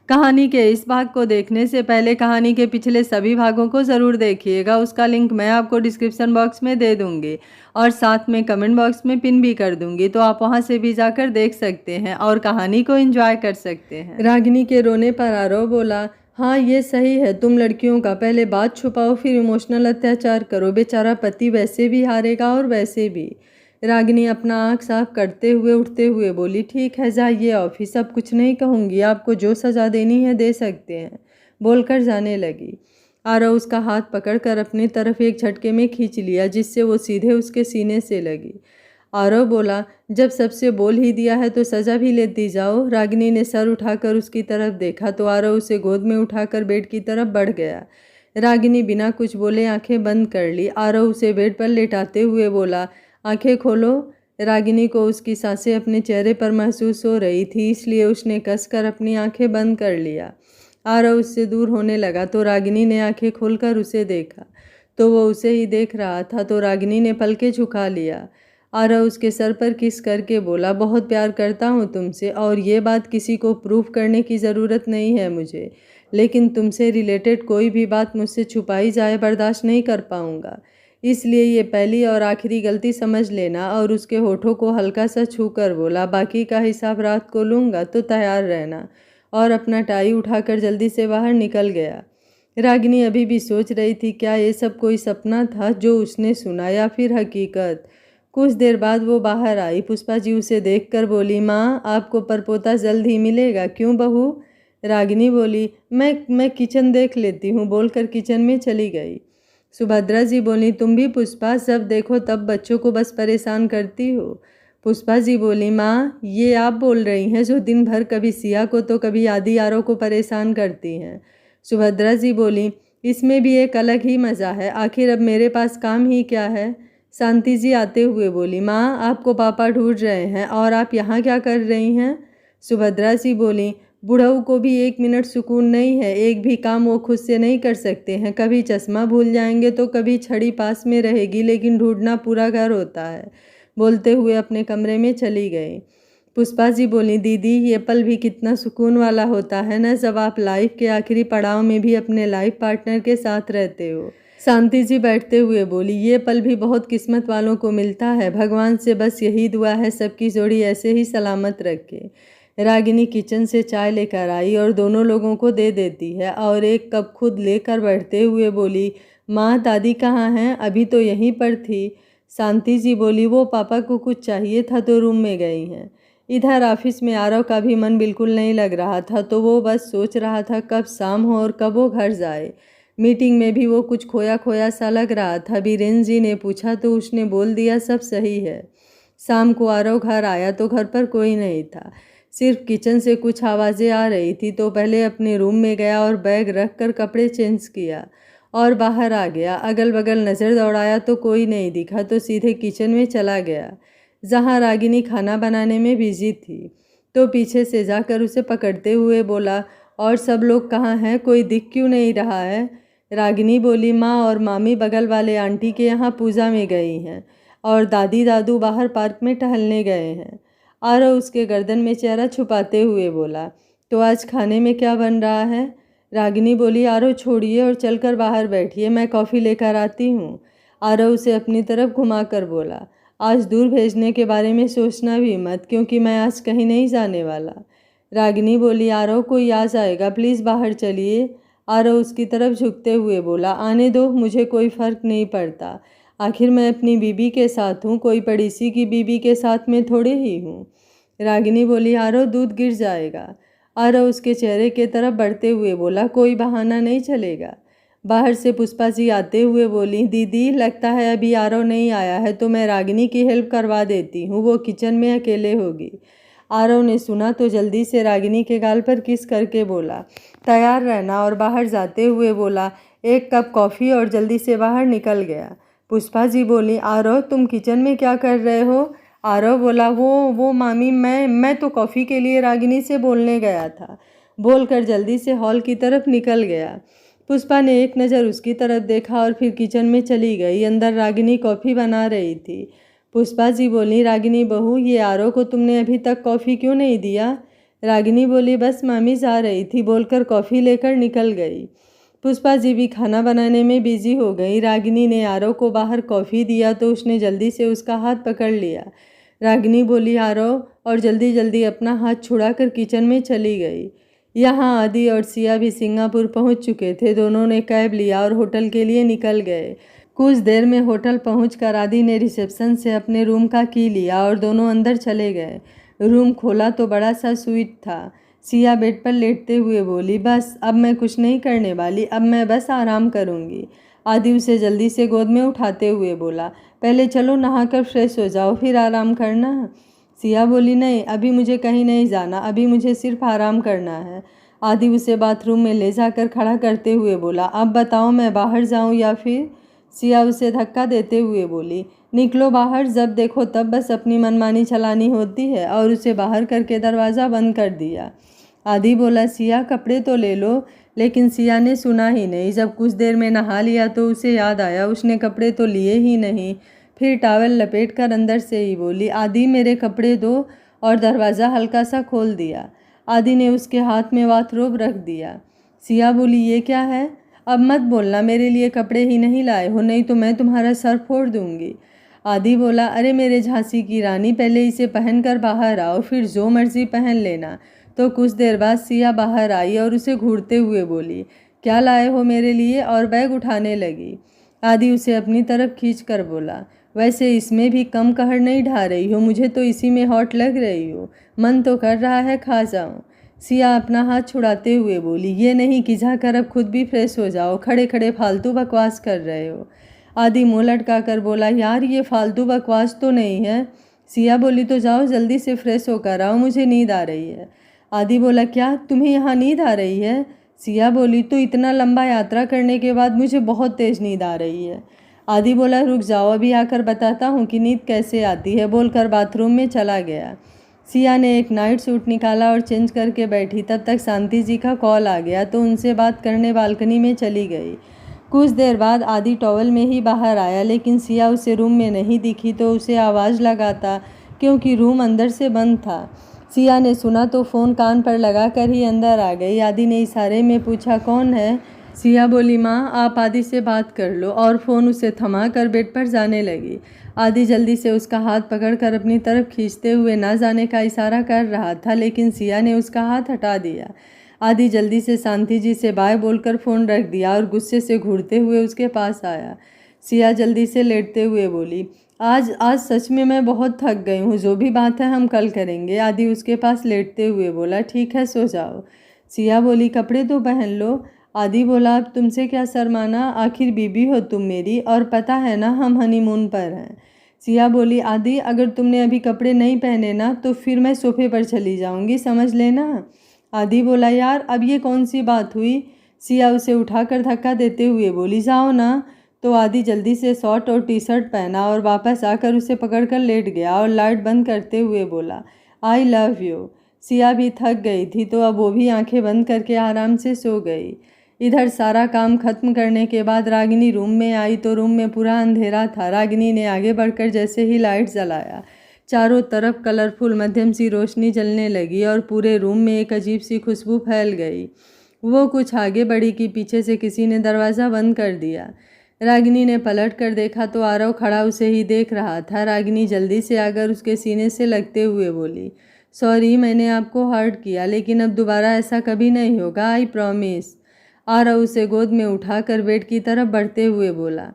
कहानी के इस भाग को देखने से पहले कहानी के पिछले सभी भागों को ज़रूर देखिएगा। उसका लिंक मैं आपको डिस्क्रिप्शन बॉक्स में दे दूंगी और साथ में कमेंट बॉक्स में पिन भी कर दूंगी, तो आप वहां से भी जाकर देख सकते हैं और कहानी को एंजॉय कर सकते हैं। रागिनी के रोने पर आरव बोला, हाँ ये सही है, तुम लड़कियों का पहले बात छुपाओ फिर इमोशनल अत्याचार करो, बेचारा पति वैसे भी हारेगा और वैसे भी। रागिनी अपना आँख साफ करते हुए उठते हुए बोली, ठीक है जाइए ऑफिस, अब कुछ नहीं कहूँगी, आपको जो सज़ा देनी है दे सकते हैं, बोलकर जाने लगी। आरव उसका हाथ पकड़कर अपनी तरफ एक झटके में खींच लिया जिससे वो सीधे उसके सीने से लगी। आरव बोला, जब सबसे बोल ही दिया है तो सज़ा भी लेती जाओ। रागिनी ने सर उठाकर उसकी तरफ देखा तो आरव उसे गोद में उठाकर बेड की तरफ बढ़ गया। रागिनी बिना कुछ बोले आंखें बंद कर ली। आरव उसे बेड पर लेटाते हुए बोला, आंखें खोलो। रागिनी को उसकी सांसें अपने चेहरे पर महसूस हो रही थी, इसलिए उसने कसकर अपनी आंखें बंद कर लिया। आरव उससे दूर होने लगा तो रागिनी ने आंखें खोलकर उसे देखा तो वो उसे ही देख रहा था, तो रागिनी ने पलकें झुका लिया। आरव उसके सर पर किस करके बोला, बहुत प्यार करता हूँ तुमसे और ये बात किसी को प्रूफ करने की ज़रूरत नहीं है मुझे, लेकिन तुमसे रिलेटेड कोई भी बात मुझसे छुपाई जाए बर्दाश्त नहीं कर पाऊँगा, इसलिए ये पहली और आखिरी गलती समझ लेना। और उसके होठों को हल्का सा छूकर बोला, बाकी का हिसाब रात को लूँगा तो तैयार रहना, और अपना टाई उठाकर जल्दी से बाहर निकल गया। रागिनी अभी भी सोच रही थी क्या ये सब कोई सपना था जो उसने सुना या फिर हकीकत। कुछ देर बाद वो बाहर आई। पुष्पा जी उसे देखकर बोली, माँ आपको परपोता जल्द ही मिलेगा, क्यों बहू? रागिनी बोली, मैं किचन देख लेती हूँ, बोलकर किचन में चली गई। सुभद्रा जी बोली, तुम भी पुष्पा, जब देखो तब बच्चों को बस परेशान करती हो। पुष्पा जी बोली, माँ ये आप बोल रही हैं जो दिन भर कभी सिया को तो कभी आदि आरव को परेशान करती हैं। सुभद्रा जी बोली, इसमें भी एक अलग ही मज़ा है, आखिर अब मेरे पास काम ही क्या है। शांति जी आते हुए बोली, माँ आपको पापा ढूंढ रहे हैं और आप यहाँ क्या कर रही हैं। सुभद्रा जी बोली, बुढ़ऊ को भी एक मिनट सुकून नहीं है, एक भी काम वो खुद से नहीं कर सकते हैं, कभी चश्मा भूल जाएंगे तो कभी छड़ी पास में रहेगी, लेकिन ढूंढना पूरा घर होता है, बोलते हुए अपने कमरे में चली गई। पुष्पा जी बोली, दीदी ये पल भी कितना सुकून वाला होता है ना, जब आप लाइफ के आखिरी पड़ाव में भी अपने लाइफ पार्टनर के साथ रहते हो। शांति जी बैठते हुए बोली, ये पल भी बहुत किस्मत वालों को मिलता है, भगवान से बस यही दुआ है सबकी जोड़ी ऐसे ही सलामत रखे। रागिनी किचन से चाय लेकर आई और दोनों लोगों को दे देती है और एक कप खुद लेकर बैठते हुए बोली, माँ दादी कहाँ हैं, अभी तो यहीं पर थी। शांति जी बोली, वो पापा को कुछ चाहिए था तो रूम में गई हैं। इधर ऑफिस में आरव का भी मन बिल्कुल नहीं लग रहा था, तो वो बस सोच रहा था कब शाम हो और कब वो घर जाए। मीटिंग में भी वो कुछ खोया खोया सा लग रहा था। बीरेन जी ने पूछा तो उसने बोल दिया सब सही है। शाम को आरव घर आया तो घर पर कोई नहीं था, सिर्फ किचन से कुछ आवाज़ें आ रही थी, तो पहले अपने रूम में गया और बैग रखकर कपड़े चेंज किया और बाहर आ गया। अगल बगल नज़र दौड़ाया तो कोई नहीं दिखा, तो सीधे किचन में चला गया जहाँ रागिनी खाना बनाने में बिजी थी। तो पीछे से जाकर उसे पकड़ते हुए बोला, और सब लोग कहाँ हैं, कोई दिख क्यों नहीं रहा है। रागिनी बोली, माँ और मामी बगल वाले आंटी के यहाँ पूजा में गई हैं और दादी दादू बाहर पार्क में टहलने गए हैं। आरव उसके गर्दन में चेहरा छुपाते हुए बोला, तो आज खाने में क्या बन रहा है। रागिनी बोली, आरव छोड़िए और चलकर बाहर बैठिए, मैं कॉफ़ी लेकर आती हूँ। आरव उसे अपनी तरफ घुमाकर बोला, आज दूर भेजने के बारे में सोचना भी मत, क्योंकि मैं आज कहीं नहीं जाने वाला। रागिनी बोली, आरव कोई आ जाएगा, प्लीज़ बाहर चलिए। आरव उसकी तरफ झुकते हुए बोला, आने दो, मुझे कोई फ़र्क नहीं पड़ता, आखिर मैं अपनी बीबी के साथ हूँ, कोई पड़ोसी की बीबी के साथ में थोड़े ही हूँ। रागिनी बोली, आरव दूध गिर जाएगा। आरव उसके चेहरे के तरफ बढ़ते हुए बोला, कोई बहाना नहीं चलेगा। बाहर से पुष्पा जी आते हुए बोली, दीदी लगता है अभी आरव नहीं आया है, तो मैं रागिनी की हेल्प करवा देती हूँ, वो किचन में अकेले होगी। आरव ने सुना तो जल्दी से रागिनी के गाल पर किस करके बोला, तैयार रहना, और बाहर जाते हुए बोला, एक कप कॉफ़ी, और जल्दी से बाहर निकल गया। पुष्पा जी बोली, आरव तुम किचन में क्या कर रहे हो। आरव बोला, वो मामी मैं तो कॉफ़ी के लिए रागिनी से बोलने गया था, बोलकर जल्दी से हॉल की तरफ निकल गया। पुष्पा ने एक नज़र उसकी तरफ देखा और फिर किचन में चली गई। अंदर रागिनी कॉफ़ी बना रही थी। पुष्पा जी बोली, रागिनी बहू, ये आरव को तुमने अभी तक कॉफ़ी क्यों नहीं दिया। रागिनी बोली, बस मामी जा रही थी बोलकर कॉफ़ी लेकर निकल गई। पुष्पा जी भी खाना बनाने में बिजी हो गई। रागिनी ने आरव को बाहर कॉफ़ी दिया तो उसने जल्दी से उसका हाथ पकड़ लिया। रागिनी बोली, आरव, और जल्दी जल्दी अपना हाथ छुड़ाकर किचन में चली गई। यहाँ आदि और सिया भी सिंगापुर पहुँच चुके थे। दोनों ने कैब लिया और होटल के लिए निकल गए। कुछ देर में होटल पहुंचकर आदि ने रिसेप्शन से अपने रूम का की लिया और दोनों अंदर चले गए। रूम खोला तो बड़ा सा स्वीट था। सिया बेड पर लेटते हुए बोली, बस अब मैं कुछ नहीं करने वाली, अब मैं बस आराम करूंगी। आदि उसे जल्दी से गोद में उठाते हुए बोला, पहले चलो नहाकर फ्रेश हो जाओ फिर आराम करना। सिया बोली, नहीं, अभी मुझे कहीं नहीं जाना, अभी मुझे सिर्फ आराम करना है। आदि उसे बाथरूम में ले जाकर खड़ा करते हुए बोला, अब बताओ मैं बाहर जाऊं या फिर? सिया उसे धक्का देते हुए बोली, निकलो बाहर, जब देखो तब बस अपनी मनमानी चलानी होती है, और उसे बाहर करके दरवाज़ा बंद कर दिया। आदि बोला, सिया कपड़े तो ले लो, लेकिन सिया ने सुना ही नहीं। जब कुछ देर में नहा लिया तो उसे याद आया उसने कपड़े तो लिए ही नहीं। फिर टॉवल लपेट कर अंदर से ही बोली, आदि मेरे कपड़े दो, और दरवाज़ा हल्का सा खोल दिया। आदि ने उसके हाथ में बाथरोब रख दिया। सिया बोली, ये क्या है? अब मत बोलना मेरे लिए कपड़े ही नहीं लाए हो, नहीं तो मैं तुम्हारा सर फोड़ दूंगी। आदि बोला, अरे मेरे झांसी की रानी, पहले इसे पहनकर बाहर आओ, फिर जो मर्जी पहन लेना। तो कुछ देर बाद सिया बाहर आई और उसे घूरते हुए बोली, क्या लाए हो मेरे लिए, और बैग उठाने लगी। आदि उसे अपनी तरफ खींच कर बोला, वैसे इसमें भी कम कहर नहीं ढा रही हो, मुझे तो इसी में हॉट लग रही हो, मन तो कर रहा है खा जाऊं। सिया अपना हाथ छुड़ाते हुए बोली, ये नहीं कि जाकर अब खुद भी फ्रेश हो जाओ, खड़े खड़े फालतू बकवास कर रहे हो। आदि मुँह लटका कर बोला, यार ये फालतू बकवास तो नहीं है। सिया बोली, तो जाओ जल्दी से फ्रेश होकर आओ, मुझे नींद आ रही है। आदि बोला, क्या तुम्हें यहाँ नींद आ रही है? सिया बोली, तो इतना लंबा यात्रा करने के बाद मुझे बहुत तेज नींद आ रही है। आदि बोला, रुक जाओ, अभी आकर बताता हूँ कि नींद कैसे आती है, बोलकर बाथरूम में चला गया। सिया ने एक नाइट सूट निकाला और चेंज करके बैठी। तब तक शांति जी का कॉल आ गया तो उनसे बात करने बालकनी में चली गई। कुछ देर बाद आदि टॉवल में ही बाहर आया, लेकिन सिया उसे रूम में नहीं दिखी तो उसे आवाज़ लगाता, क्योंकि रूम अंदर से बंद था। सिया ने सुना तो फ़ोन कान पर लगा कर ही अंदर आ गई। आदि ने इशारे में पूछा, कौन है? सिया बोली, माँ आप आदि से बात कर लो, और फ़ोन उसे थमा कर बेड पर जाने लगी। आदि जल्दी से उसका हाथ पकड़कर अपनी तरफ खींचते हुए ना जाने का इशारा कर रहा था, लेकिन सिया ने उसका हाथ हटा दिया। आदि जल्दी से शांति जी से बाय बोलकर फ़ोन रख दिया और गुस्से से घूरते हुए उसके पास आया। सिया जल्दी से लेटते हुए बोली, आज आज सच में मैं बहुत थक गई हूँ, जो भी बात है हम कल करेंगे। आदि उसके पास लेटते हुए बोला, ठीक है सो जाओ। सिया बोली, कपड़े तो पहन लो। आदि बोला, अब तुमसे क्या शर्माना, आखिर बीबी हो तुम मेरी, और पता है ना हम हनीमून पर हैं। सिया बोली, आदि अगर तुमने अभी कपड़े नहीं पहने ना तो फिर मैं सोफे पर चली जाऊंगी, समझ लेना। आदि बोला, यार अब ये कौन सी बात हुई? सिया उसे उठाकर धक्का देते हुए बोली, जाओ ना। तो आदि जल्दी से शॉर्ट और टी शर्ट पहना और वापस आकर उसे पकड़कर लेट गया और लाइट बंद करते हुए बोला, आई लव यू। सिया भी थक गई थी तो अब वो भी आंखें बंद करके आराम से सो गई। इधर सारा काम खत्म करने के बाद रागिनी रूम में आई तो रूम में पूरा अंधेरा था। रागिनी ने आगे बढ़कर जैसे ही लाइट जलाया, चारों तरफ कलरफुल मध्यम सी रोशनी जलने लगी और पूरे रूम में एक अजीब सी खुशबू फैल गई। वो कुछ आगे बढ़ी कि पीछे से किसी ने दरवाज़ा बंद कर दिया। रागिनी ने पलट कर देखा तो आरव खड़ा उसे ही देख रहा था। रागिनी जल्दी से आकर उसके सीने से लगते हुए बोली, सॉरी मैंने आपको हर्ट किया, लेकिन अब दोबारा ऐसा कभी नहीं होगा, आई प्रॉमिस। आरव उसे गोद में उठाकर बेड की तरफ बढ़ते हुए बोला,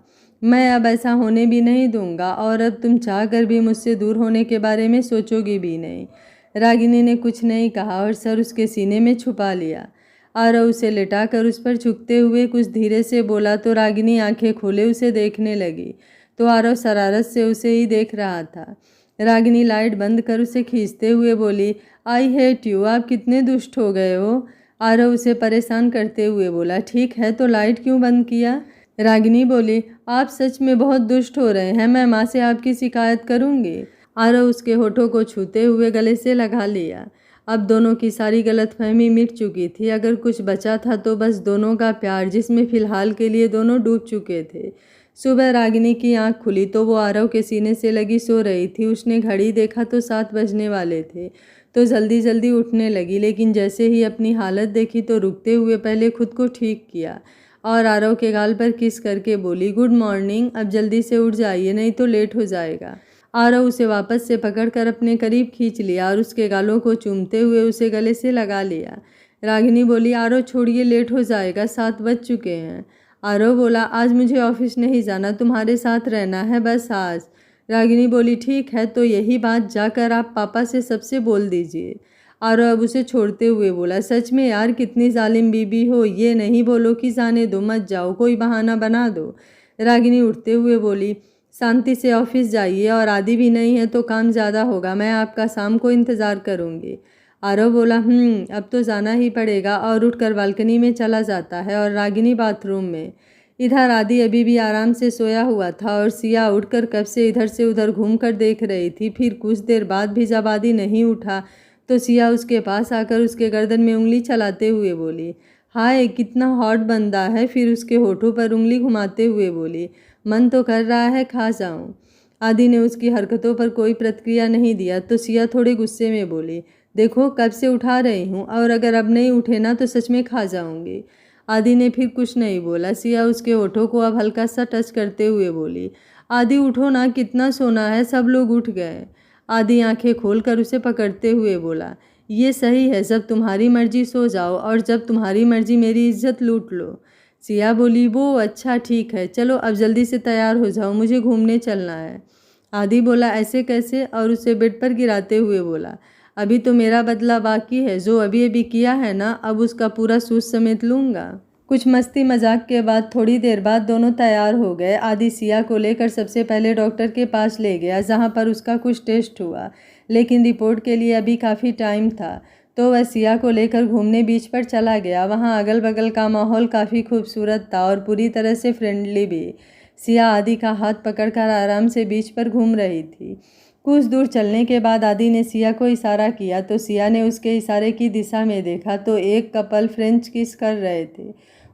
मैं अब ऐसा होने भी नहीं दूंगा, और अब तुम चाहकर भी मुझसे दूर होने के बारे में सोचोगी भी नहीं। रागिनी ने कुछ नहीं कहा और सर उसके सीने में छुपा लिया। आरव उसे लिटाकर उस पर झुकते हुए कुछ धीरे से बोला तो रागिनी आंखें खोले उसे देखने लगी तो आरव शरारत से उसे ही देख रहा था। रागिनी लाइट बंद कर उसे खींचते हुए बोली, आई हेट यू, आप कितने दुष्ट हो गए हो। आरव उसे परेशान करते हुए बोला, ठीक है तो लाइट क्यों बंद किया। रागिनी बोली, आप सच में बहुत दुष्ट हो रहे हैं, मैं माँ से आपकी शिकायत करूँगी। आरव उसके होठों को छूते हुए गले से लगा लिया। अब दोनों की सारी गलतफहमी मिट चुकी थी। अगर कुछ बचा था तो बस दोनों का प्यार, जिसमें फिलहाल के लिए दोनों डूब चुके थे। सुबह रागिनी की आंख खुली तो वो आरव के सीने से लगी सो रही थी। उसने घड़ी देखा तो 7 बजने वाले थे। तो जल्दी जल्दी उठने लगी, लेकिन जैसे ही अपनी हालत देखी तो रुकते हुए पहले खुद को ठीक किया और आरव के गाल पर किस करके बोली, गुड मॉर्निंग, अब जल्दी से उठ जाइए नहीं तो लेट हो जाएगा। आरव उसे वापस से पकड़कर अपने करीब खींच लिया और उसके गालों को चूमते हुए उसे गले से लगा लिया। रागिनी बोली, आरव छोड़िए, लेट हो जाएगा, 7 बज चुके हैं। आरव बोला, आज मुझे ऑफिस नहीं जाना, तुम्हारे साथ रहना है बस आज। रागिनी बोली, ठीक है, तो यही बात जाकर आप पापा से सबसे बोल दीजिए। आरव अब उसे छोड़ते हुए बोला, सच में यार कितनी जालिम बीबी हो, ये नहीं बोलो कि जाने दो, मत जाओ, कोई बहाना बना दो। रागिनी उठते हुए बोली, शांति से ऑफिस जाइए, और आदि भी नहीं है तो काम ज़्यादा होगा, मैं आपका शाम को इंतज़ार करूँगी। आरव बोला, अब तो जाना ही पड़ेगा, और उठकर बालकनी में चला जाता है और रागिनी बाथरूम में। इधर आदि अभी भी आराम से सोया हुआ था और सिया उठकर कब से इधर से उधर घूमकर देख रही थी। फिर कुछ देर बाद भी जब आदि नहीं उठा तो सिया उसके पास आकर उसके गर्दन में उंगली चलाते हुए बोली, हाय कितना हॉट बंदा है। फिर उसके होठों पर उंगली घुमाते हुए बोली, मन तो कर रहा है खा जाऊं। आदि ने उसकी हरकतों पर कोई प्रतिक्रिया नहीं दिया तो सिया थोड़े गुस्से में बोली, देखो कब से उठा रही हूँ, और अगर अब नहीं उठे ना तो सच में खा जाऊंगी। आदि ने फिर कुछ नहीं बोला। सिया उसके होठों को अब हल्का सा टच करते हुए बोली, आदि उठो ना, कितना सोना है, सब लोग उठ गए। आदि आंखें खोलकर उसे पकड़ते हुए बोला, ये सही है, जब तुम्हारी मर्जी सो जाओ और जब तुम्हारी मर्जी मेरी इज्जत लूट लो। सिया बोली, वो अच्छा ठीक है, चलो अब जल्दी से तैयार हो जाओ, मुझे घूमने चलना है। आदि बोला, ऐसे कैसे, और उसे बेड पर गिराते हुए बोला, अभी तो मेरा बदला बाकी है, जो अभी अभी किया है ना, अब उसका पूरा सूद समेट लूँगा। कुछ मस्ती मजाक के बाद थोड़ी देर बाद दोनों तैयार हो गए। आदि सिया को लेकर सबसे पहले डॉक्टर के पास ले गया, जहाँ पर उसका कुछ टेस्ट हुआ, लेकिन रिपोर्ट के लिए अभी काफ़ी टाइम था, तो वह सिया को लेकर घूमने बीच पर चला गया। वहाँ अगल बगल का माहौल काफ़ी खूबसूरत था और पूरी तरह से फ्रेंडली भी। सिया आदि का हाथ पकड़कर आराम से बीच पर घूम रही थी। कुछ दूर चलने के बाद आदि ने सिया को इशारा किया तो सिया ने उसके इशारे की दिशा में देखा तो एक कपल फ्रेंच किस कर रहे थे,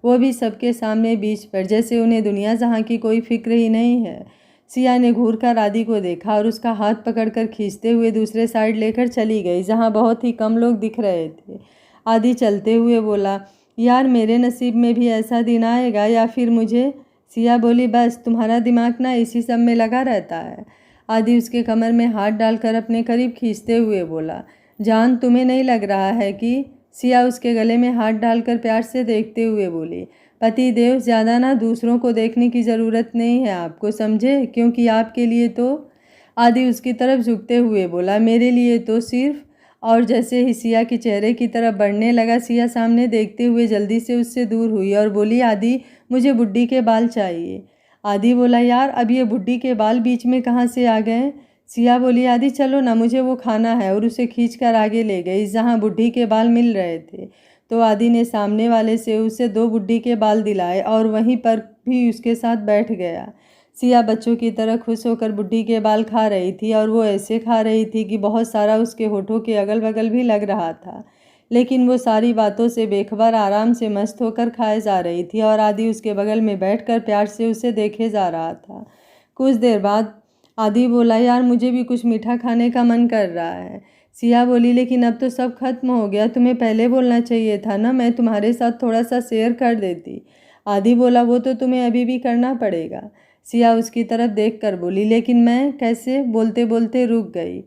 वो भी सबके सामने बीच पर, जैसे उन्हें दुनिया जहाँ की कोई फिक्र ही नहीं है। सिया ने घूरकर आदि को देखा और उसका हाथ पकड़कर खींचते हुए दूसरे साइड लेकर चली गई, जहाँ बहुत ही कम लोग दिख रहे थे। आदि चलते हुए बोला, यार मेरे नसीब में भी ऐसा दिन आएगा या फिर मुझे। सिया बोली, बस तुम्हारा दिमाग ना इसी सब में लगा रहता है। आदि उसके कमर में हाथ डालकर अपने करीब खींचते हुए बोला, जान तुम्हें नहीं लग रहा है कि। सिया उसके गले में हाथ डालकर प्यार से देखते हुए बोली, पति देव, ज़्यादा ना दूसरों को देखने की ज़रूरत नहीं है आपको, समझे, क्योंकि आपके लिए तो। आदि उसकी तरफ झुकते हुए बोला, मेरे लिए तो सिर्फ। और जैसे ही सिया के चेहरे की तरफ बढ़ने लगा, सिया सामने देखते हुए जल्दी से उससे दूर हुई और बोली, आदि मुझे बुड्ढी के बाल चाहिए। आदि बोला, यार अब ये बुड्ढी के बाल बीच में कहाँ से आ गए। सिया बोली, आदि चलो ना, मुझे वो खाना है, और उसे खींचकर आगे ले गई जहाँ बुड्ढी के बाल मिल रहे थे। तो आदि ने सामने वाले से उसे 2 बुड्ढी के बाल दिलाए और वहीं पर भी उसके साथ बैठ गया। सिया बच्चों की तरह खुश होकर बुड्ढी के बाल खा रही थी, और वो ऐसे खा रही थी कि बहुत सारा उसके होठों के अगल बगल भी लग रहा था, लेकिन वो सारी बातों से बेखबर आराम से मस्त होकर खाए जा रही थी और आदि उसके बगल में बैठकर प्यार से उसे देखे जा रहा था। कुछ देर बाद आदि बोला, यार मुझे भी कुछ मीठा खाने का मन कर रहा है। सिया बोली, लेकिन अब तो सब खत्म हो गया, तुम्हें पहले बोलना चाहिए था ना, मैं तुम्हारे साथ थोड़ा सा शेयर कर देती। आदि बोला, वो तो तुम्हें अभी भी करना पड़ेगा। सिया उसकी तरफ देखकर बोली, लेकिन मैं कैसे, बोलते बोलते रुक गई।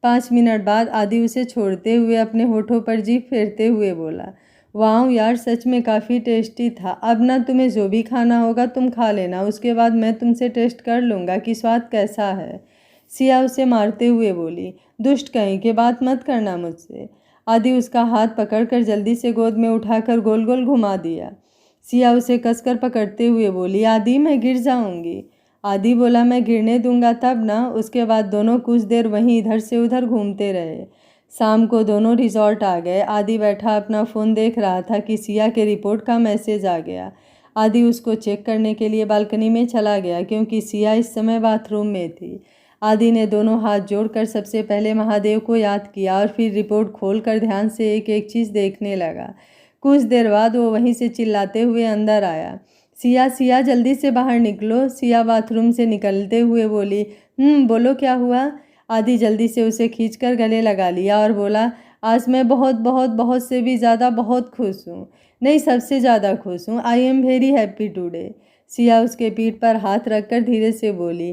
5 मिनट बाद आदि उसे छोड़ते हुए अपने होठों पर जीभ फेरते हुए बोला, वाह यार सच में काफ़ी टेस्टी था, अब ना तुम्हें जो भी खाना होगा तुम खा लेना, उसके बाद मैं तुमसे टेस्ट कर लूँगा कि स्वाद कैसा है। सिया उसे मारते हुए बोली, दुष्ट कहीं के बात मत करना मुझसे। आदि उसका हाथ पकड़कर जल्दी से गोद में उठाकर गोल गोल घुमा दिया। सिया उसे कसकर पकड़ते हुए बोली, आदि मैं गिर जाऊंगी। आदि बोला, मैं गिरने दूंगा तब ना। उसके बाद दोनों कुछ देर वहीं इधर से उधर घूमते रहे। शाम को दोनों रिजॉर्ट आ गए। आदि बैठा अपना फ़ोन देख रहा था कि सिया के रिपोर्ट का मैसेज आ गया। आदि उसको चेक करने के लिए बालकनी में चला गया क्योंकि सिया इस समय बाथरूम में थी। आदि ने दोनों हाथ जोड़कर सबसे पहले महादेव को याद किया और फिर रिपोर्ट खोलकर ध्यान से एक एक चीज़ देखने लगा। कुछ देर बाद वो वहीं से चिल्लाते हुए अंदर आया, सिया सिया जल्दी से बाहर निकलो। सिया बाथरूम से निकलते हुए बोली, बोलो क्या हुआ। आदि जल्दी से उसे खींचकर गले लगा लिया और बोला, आज मैं बहुत बहुत बहुत से भी ज़्यादा बहुत खुश हूँ। नहीं, सबसे ज़्यादा खुश हूँ। I am very happy today. Siya उसके पीठ पर हाथ रखकर धीरे से बोली,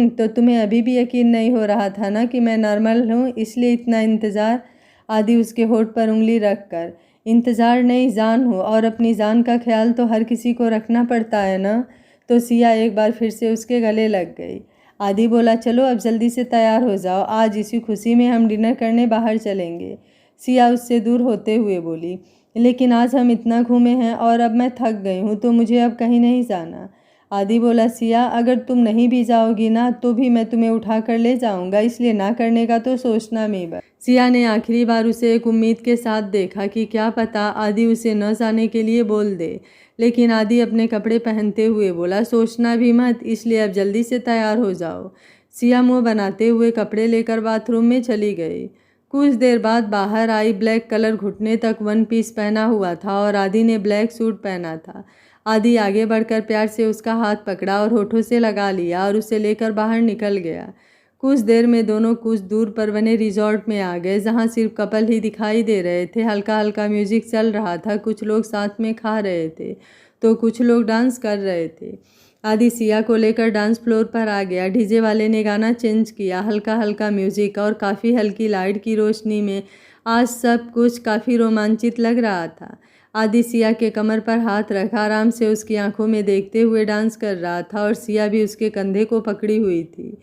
तो तुम्हें अभी भी यकीन नहीं हो रहा था ना कि मैं नॉर्मल हूँ, इसलिए इतना इंतज़ार। आदि उसके होठ पर उंगली रखकर, इंतज़ार नहीं, जान हो, और अपनी जान का ख्याल तो हर किसी को रखना पड़ता है ना। तो सिया एक बार फिर से उसके गले लग गई। आदि बोला, चलो अब जल्दी से तैयार हो जाओ, आज इसी खुशी में हम डिनर करने बाहर चलेंगे। सिया उससे दूर होते हुए बोली, लेकिन आज हम इतना घूमे हैं और अब मैं थक गई हूँ, तो मुझे अब कहीं नहीं जाना। आदि बोला, सिया अगर तुम नहीं भी जाओगी ना तो भी मैं तुम्हें उठा कर ले जाऊंगा, इसलिए ना करने का तो सोचना भी बस। सिया ने आखिरी बार उसे एक उम्मीद के साथ देखा कि क्या पता आदि उसे न जाने के लिए बोल दे, लेकिन आदि अपने कपड़े पहनते हुए बोला, सोचना भी मत, इसलिए अब जल्दी से तैयार हो जाओ। सिया मुँह बनाते हुए कपड़े लेकर बाथरूम में चली गई। कुछ देर बाद बाहर आई। ब्लैक कलर घुटने तक वन पीस पहना हुआ था और आदि ने ब्लैक सूट पहना था। आदि आगे बढ़कर प्यार से उसका हाथ पकड़ा और होठों से लगा लिया और उसे लेकर बाहर निकल गया। कुछ देर में दोनों कुछ दूर पर बने रिजॉर्ट में आ गए, जहाँ सिर्फ कपल ही दिखाई दे रहे थे। हल्का हल्का म्यूजिक चल रहा था, कुछ लोग साथ में खा रहे थे तो कुछ लोग डांस कर रहे थे। आदि सिया को लेकर डांस फ्लोर पर आ गया। डीजे वाले ने गाना चेंज किया। हल्का हल्का म्यूजिक और काफ़ी हल्की लाइट की रोशनी में आज सब कुछ काफ़ी रोमांचित लग रहा था। आदि सिया के कमर पर हाथ रखा आराम से उसकी आंखों में देखते हुए डांस कर रहा था और सिया भी उसके कंधे को पकड़ी हुई थी।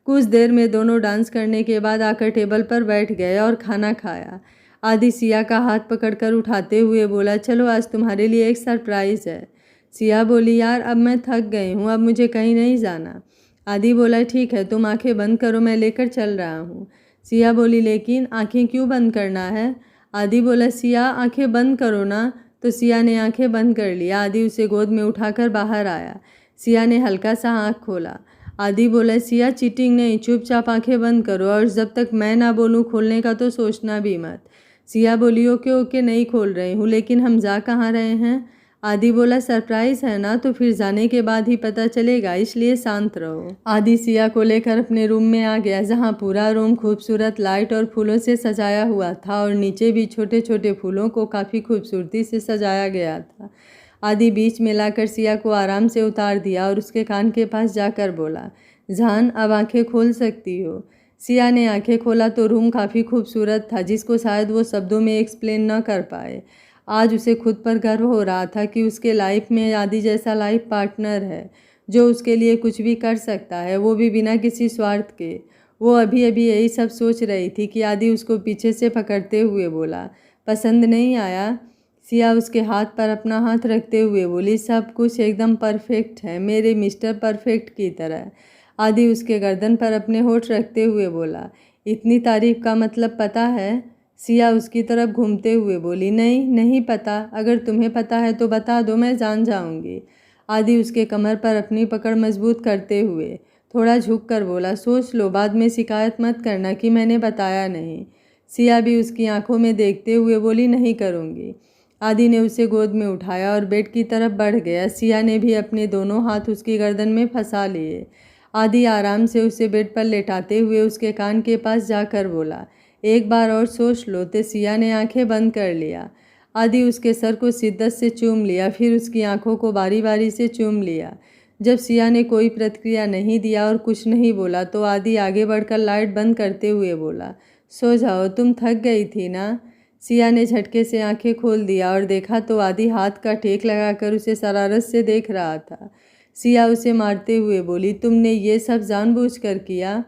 कुछ देर में दोनों डांस करने के बाद आकर टेबल पर बैठ गए और खाना खाया। आदि सिया का हाथ पकड़कर उठाते हुए बोला, चलो आज तुम्हारे लिए एक सरप्राइज़ है। सिया बोली, यार अब मैं थक गई हूँ, अब मुझे कहीं नहीं जाना। आदि बोला, ठीक है, तुम आंखें बंद करो, मैं लेकर चल रहा हूँ। सिया बोली, लेकिन आंखें क्यों बंद करना है? आदि बोला, सिया आंखें बंद करो ना। तो सिया ने आंखें बंद कर लिया। आदि उसे गोद में उठाकर बाहर आया। सिया ने हल्का सा आँख खोला। आदि बोला, सिया चीटिंग नहीं, चुपचाप आंखें बंद करो और जब तक मैं ना बोलूँ खोलने का तो सोचना भी मत। सिया बोली, ओके ओके, नहीं खोल रही हूँ, लेकिन हम जा कहाँ रहे हैं? आदि बोला, सरप्राइज है ना, तो फिर जाने के बाद ही पता चलेगा, इसलिए शांत रहो। आदि सिया को लेकर अपने रूम में आ गया, जहाँ पूरा रूम खूबसूरत लाइट और फूलों से सजाया हुआ था और नीचे भी छोटे छोटे फूलों को काफ़ी खूबसूरती से सजाया गया था। आदि बीच में लाकर सिया को आराम से उतार दिया और उसके कान के पास जाकर बोला, जान अब आंखें खोल सकती हो। सिया ने आंखें खोला तो रूम काफ़ी खूबसूरत था, जिसको शायद वो शब्दों में एक्सप्लेन न कर पाए। आज उसे खुद पर गर्व हो रहा था कि उसके लाइफ में आदि जैसा लाइफ पार्टनर है, जो उसके लिए कुछ भी कर सकता है, वो भी बिना किसी स्वार्थ के। वो अभी अभी यही सब सोच रही थी कि आदि उसको पीछे से पकड़ते हुए बोला, पसंद नहीं आया? सिया उसके हाथ पर अपना हाथ रखते हुए बोली, सब कुछ एकदम परफेक्ट है, मेरे मिस्टर परफेक्ट की तरह। आदि उसके गर्दन पर अपने होठ रखते हुए बोला, इतनी तारीफ का मतलब पता है? सिया उसकी तरफ घूमते हुए बोली, नहीं नहीं पता, अगर तुम्हें पता है तो बता दो, मैं जान जाऊंगी। आदि उसके कमर पर अपनी पकड़ मजबूत करते हुए थोड़ा झुक कर बोला, सोच लो, बाद में शिकायत मत करना कि मैंने बताया नहीं। सिया भी उसकी आंखों में देखते हुए बोली, नहीं करूँगी। आदि ने उसे गोद में उठाया और बेड की तरफ बढ़ गया। सिया ने भी अपने दोनों हाथ उसकी गर्दन में फंसा लिए। आदि आराम से उसे बेड पर लेटाते हुए उसके कान के पास जाकर बोला, एक बार और सोच लो। तो सिया ने आंखें बंद कर लिया। आदि उसके सर को शिद्दत से चूम लिया, फिर उसकी आंखों को बारी बारी से चूम लिया। जब सिया ने कोई प्रतिक्रिया नहीं दिया और कुछ नहीं बोला तो आदि आगे बढ़कर लाइट बंद करते हुए बोला, सो जाओ, तुम थक गई थी ना। सिया ने झटके से आंखें खोल दिया और देखा तो आदि हाथ का टेक लगाकर उसे शरारत से देख रहा था। सिया उसे मारते हुए बोली, तुमने ये सब जानबूझकर किया?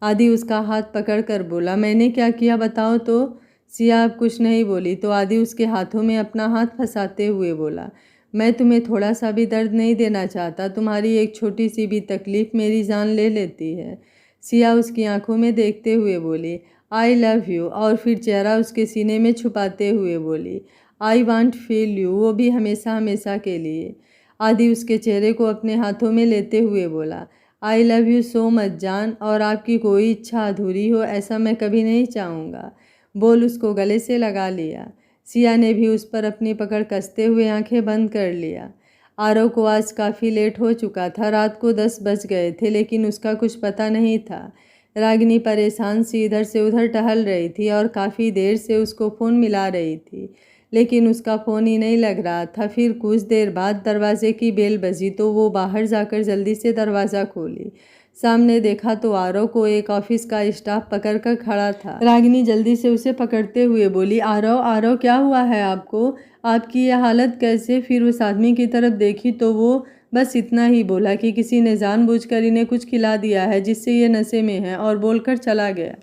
आदि उसका हाथ पकड़कर बोला, मैंने क्या किया बताओ तो। सिया अब कुछ नहीं बोली तो आदि उसके हाथों में अपना हाथ फंसाते हुए बोला, मैं तुम्हें थोड़ा सा भी दर्द नहीं देना चाहता, तुम्हारी एक छोटी सी भी तकलीफ मेरी जान ले लेती है। सिया उसकी आंखों में देखते हुए बोली, आई लव यू, और फिर चेहरा उसके सीने में छुपाते हुए बोली, आई वांट फील यू, वो भी हमेशा हमेशा के लिए। आदि उसके चेहरे को अपने हाथों में लेते हुए बोला, I love you so much जान, और आपकी कोई इच्छा अधूरी हो ऐसा मैं कभी नहीं चाहूँगा। बोल उसको गले से लगा लिया। सिया ने भी उस पर अपनी पकड़ कसते हुए आंखें बंद कर लिया। आरव को आज काफ़ी लेट हो चुका था, रात को 10 बज गए थे, लेकिन उसका कुछ पता नहीं था। रागिनी परेशान सी इधर से उधर टहल रही थी और काफ़ी देर से उसको फ़ोन मिला रही थी, लेकिन उसका फ़ोन ही नहीं लग रहा था। फिर कुछ देर बाद दरवाजे की बेल बजी तो वो बाहर जाकर जल्दी से दरवाज़ा खोली। सामने देखा तो आरव को एक ऑफिस का स्टाफ पकड़कर खड़ा था। रागिनी जल्दी से उसे पकड़ते हुए बोली, आरव आरव क्या हुआ है आपको? आपकी यह हालत कैसे? फिर उस आदमी की तरफ देखी तो वो बस इतना ही बोला कि किसी ने जानबूझकर इन्हें कुछ खिला दिया है जिससे ये नशे में है, और बोलकर चला गया।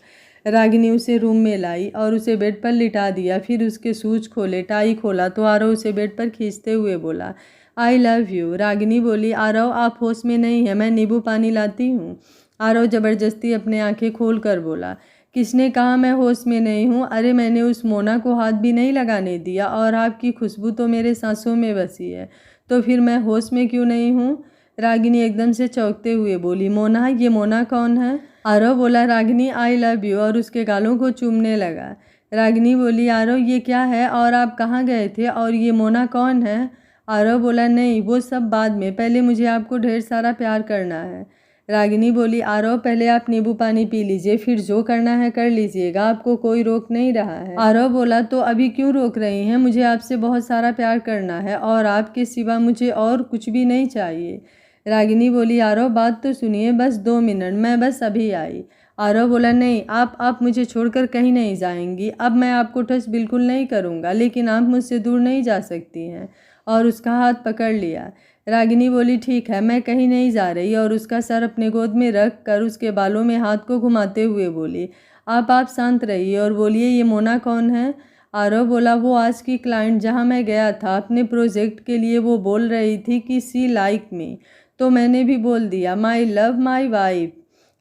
रागिनी उसे रूम में लाई और उसे बेड पर लिटा दिया। फिर उसके शूज खोले, टाई खोला तो आरव उसे बेड पर खींचते हुए बोला, आई लव यू। रागिनी बोली, आरव आप होश में नहीं है, मैं नींबू पानी लाती हूँ। आरव जबरदस्ती अपने आंखें खोल कर बोला, किसने कहा मैं होश में नहीं हूँ? अरे मैंने उस मोना को हाथ भी नहीं लगाने दिया, और आपकी खुशबू तो मेरे सांसों में बसी है, तो फिर मैं होश में क्यों नहीं हूँ? रागिनी एकदम से चौंकते हुए बोली, मोना? ये मोना कौन है? आरव बोला, रागिनी आई लव यू, और उसके गालों को चूमने लगा। रागिनी बोली, आरव ये क्या है, और आप कहाँ गए थे, और ये मोना कौन है? आरव बोला, नहीं वो सब बाद में, पहले मुझे आपको ढेर सारा प्यार करना है। रागिनी बोली, आरव पहले आप नींबू पानी पी लीजिए, फिर जो करना है कर लीजिएगा, आपको कोई रोक नहीं रहा है। आरव बोला, तो अभी क्यों रोक रही हैं? मुझे आपसे बहुत सारा प्यार करना है, और आपके सिवा मुझे और कुछ भी नहीं चाहिए। रागिनी बोली, आरव बात तो सुनिए, बस 2 मिनट, मैं बस अभी आई। आरव बोला, नहीं आप मुझे छोड़कर कहीं नहीं जाएंगी। अब मैं आपको टच बिल्कुल नहीं करूँगा, लेकिन आप मुझसे दूर नहीं जा सकती हैं, और उसका हाथ पकड़ लिया। रागिनी बोली, ठीक है, मैं कहीं नहीं जा रही, और उसका सर अपने गोद में रख कर उसके बालों में हाथ को घुमाते हुए बोली, आप शांत रहिए और बोलिए, ये मोना कौन है? आरव बोला, वो आज की क्लाइंट जहाँ मैं गया था अपने प्रोजेक्ट के लिए, वो बोल रही थी कि सी लाइक मी, तो मैंने भी बोल दिया, my love my wife.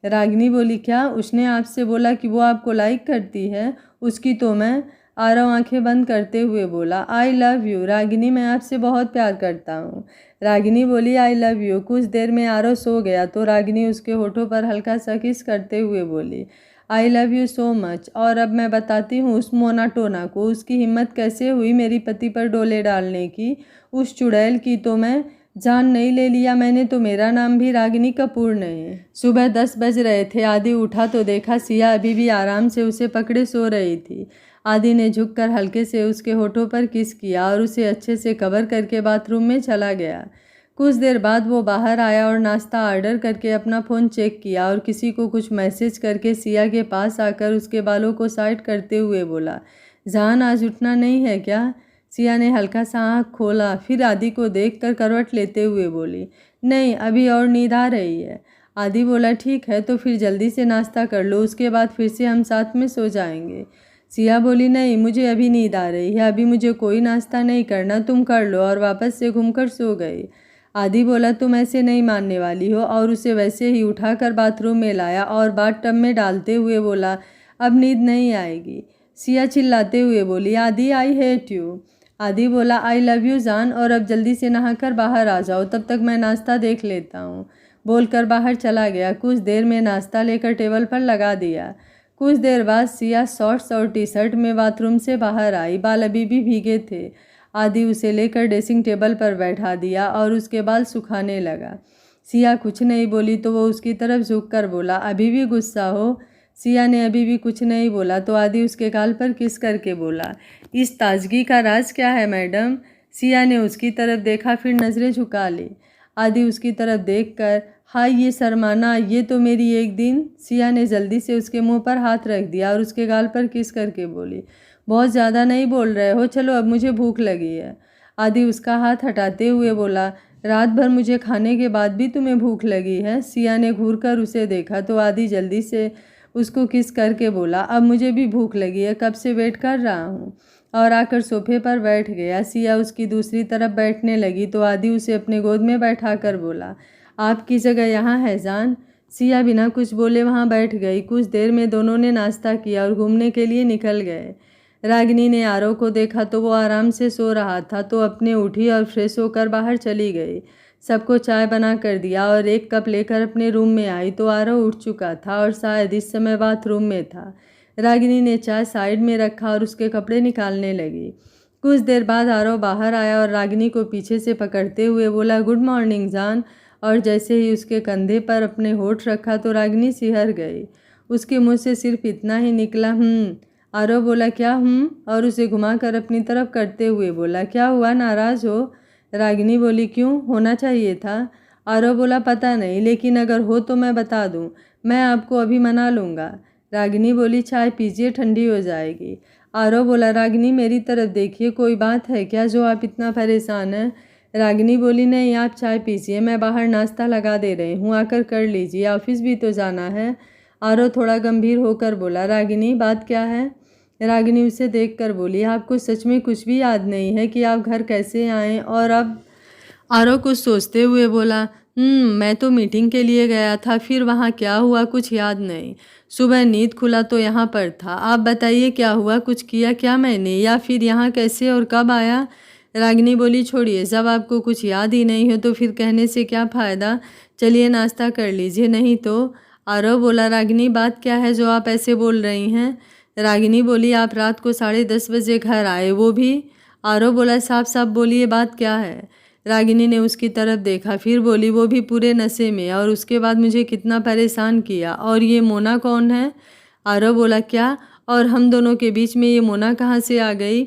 Ragini बोली, क्या उसने आपसे बोला कि वो आपको लाइक करती है? उसकी तो मैं। आरव आंखें बंद करते हुए बोला, आई लव यू रागिनी, मैं आपसे बहुत प्यार करता हूँ। रागिनी बोली, आई लव यू। कुछ देर में आरव सो गया तो रागिनी उसके होठों पर हल्का सा किस करते हुए बोली, I love you so much. और अब मैं बताती हूँ उस मोना टोना को, उसकी हिम्मत कैसे हुई मेरी पति पर डोले डालने की। उस चुड़ैल की तो मैं जान नहीं ले लिया मैंने तो मेरा नाम भी रागिनी कपूर नहीं। सुबह 10 बज रहे थे। आदि उठा तो देखा सिया अभी भी आराम से उसे पकड़े सो रही थी। आदि ने झुककर हल्के से उसके होठों पर किस किया और उसे अच्छे से कवर करके बाथरूम में चला गया। कुछ देर बाद वो बाहर आया और नाश्ता ऑर्डर करके अपना फ़ोन चेक किया और किसी को कुछ मैसेज करके सिया के पास आकर उसके बालों को साइड करते हुए बोला, जान आज उठना नहीं है क्या? सिया ने हल्का सा आँख खोला, फिर आदि को देखकर करवट लेते हुए बोली, नहीं अभी और नींद आ रही है। आदि बोला, ठीक है तो फिर जल्दी से नाश्ता कर लो, उसके बाद फिर से हम साथ में सो जाएंगे। सिया बोली, नहीं मुझे अभी नींद आ रही है, अभी मुझे कोई नाश्ता नहीं करना, तुम कर लो, और वापस से घूमकर सो गई। आदि बोला, तुम ऐसे नहीं मानने वाली हो, और उसे वैसे ही उठाकर बाथरूम में लाया और बाथटब में डालते हुए बोला, अब नींद नहीं आएगी। सिया चिल्लाते हुए बोली, आदि आई हेट यू। आदि बोला, आई लव यू जान, और अब जल्दी से नहाकर बाहर आ जाओ, तब तक मैं नाश्ता देख लेता हूँ। बोलकर बाहर चला गया। कुछ देर में नाश्ता लेकर टेबल पर लगा दिया। कुछ देर बाद सिया शॉर्ट्स और टी शर्ट में बाथरूम से बाहर आई। बाल अभी भी भीगे थे। आदि उसे लेकर ड्रेसिंग टेबल पर बैठा दिया और उसके बाल सुखाने लगा। सिया कुछ नहीं बोली तो वो उसकी तरफ झुककर बोला, अभी भी गुस्सा हो? सिया ने अभी भी कुछ नहीं बोला तो आदि उसके गाल पर किस करके बोला, इस ताजगी का राज क्या है मैडम? सिया ने उसकी तरफ देखा, फिर नज़रें झुका ली। आदि उसकी तरफ देखकर, हाय ये शर्माना, ये तो मेरी एक दिन। सिया ने जल्दी से उसके मुंह पर हाथ रख दिया और उसके गाल पर किस करके बोली, बहुत ज़्यादा नहीं बोल रहे हो, चलो अब मुझे भूख लगी है। आदि उसका हाथ हटाते हुए बोला, रात भर मुझे खाने के बाद भी तुम्हें भूख लगी है? सिया ने घूरकर उसे देखा तो आदि जल्दी से उसको किस करके बोला, अब मुझे भी भूख लगी है, कब से वेट कर रहा हूँ, और आकर सोफे पर बैठ गया। सिया उसकी दूसरी तरफ बैठने लगी तो आदि उसे अपने गोद में बैठाकर बोला, आपकी जगह यहाँ है जान। सिया बिना कुछ बोले वहाँ बैठ गई। कुछ देर में दोनों ने नाश्ता किया और घूमने के लिए निकल गए। रागिनी ने आरव को देखा तो वो आराम से सो रहा था तो अपने उठी और फ्रेश होकर बाहर चली गई। सबको चाय बना कर दिया और एक कप लेकर अपने रूम में आई तो आरव उठ चुका था और शायद इस समय बाथरूम में था। रागिनी ने चाय साइड में रखा और उसके कपड़े निकालने लगी। कुछ देर बाद आरव बाहर आया और रागिनी को पीछे से पकड़ते हुए बोला, गुड मॉर्निंग जान, और जैसे ही उसके कंधे पर अपने होठ रखा तो रागिनी सिहर गई। उसके मुंह से सिर्फ इतना ही निकला, आरव बोला, क्या और उसे घुमाकर अपनी तरफ करते हुए बोला, क्या हुआ, नाराज़ हो? रागिनी बोली, क्यों, होना चाहिए था। आरव बोला, पता नहीं, लेकिन अगर हो तो मैं बता दूं, मैं आपको अभी मना लूँगा। रागिनी बोली, चाय पीजिए, ठंडी हो जाएगी। आरव बोला, रागिनी मेरी तरफ देखिए, कोई बात है क्या जो आप इतना परेशान हैं? रागिनी बोली, नहीं, आप चाय पीजिए, मैं बाहर नाश्ता लगा दे रही हूँ, आकर कर लीजिए, ऑफिस भी तो जाना है। आरव थोड़ा गंभीर होकर बोला, रागिनी बात क्या है? रागिनी उसे देखकर बोली, आपको सच में कुछ भी याद नहीं है कि आप घर कैसे आए? और अब आरव कुछ सोचते हुए बोला, मैं तो मीटिंग के लिए गया था, फिर वहाँ क्या हुआ कुछ याद नहीं। सुबह नींद खुला तो यहाँ पर था। आप बताइए क्या हुआ, कुछ किया क्या मैंने, या फिर यहाँ कैसे और कब आया? रागिनी बोली, छोड़िए, जब आपको कुछ याद ही नहीं हो तो फिर कहने से क्या फ़ायदा, चलिए नाश्ता कर लीजिए नहीं तो। आरव बोला, रागिनी बात क्या है जो आप ऐसे बोल रही हैं? रागिनी बोली, आप रात को 10:30 बजे घर आए, वो भी? आरव बोला, साफ साफ बोलिए बात क्या है? रागिनी ने उसकी तरफ देखा, फिर बोली, वो भी पूरे नशे में, और उसके बाद मुझे कितना परेशान किया। और ये मोना कौन है? आरव बोला, क्या, और हम दोनों के बीच में ये मोना कहाँ से आ गई?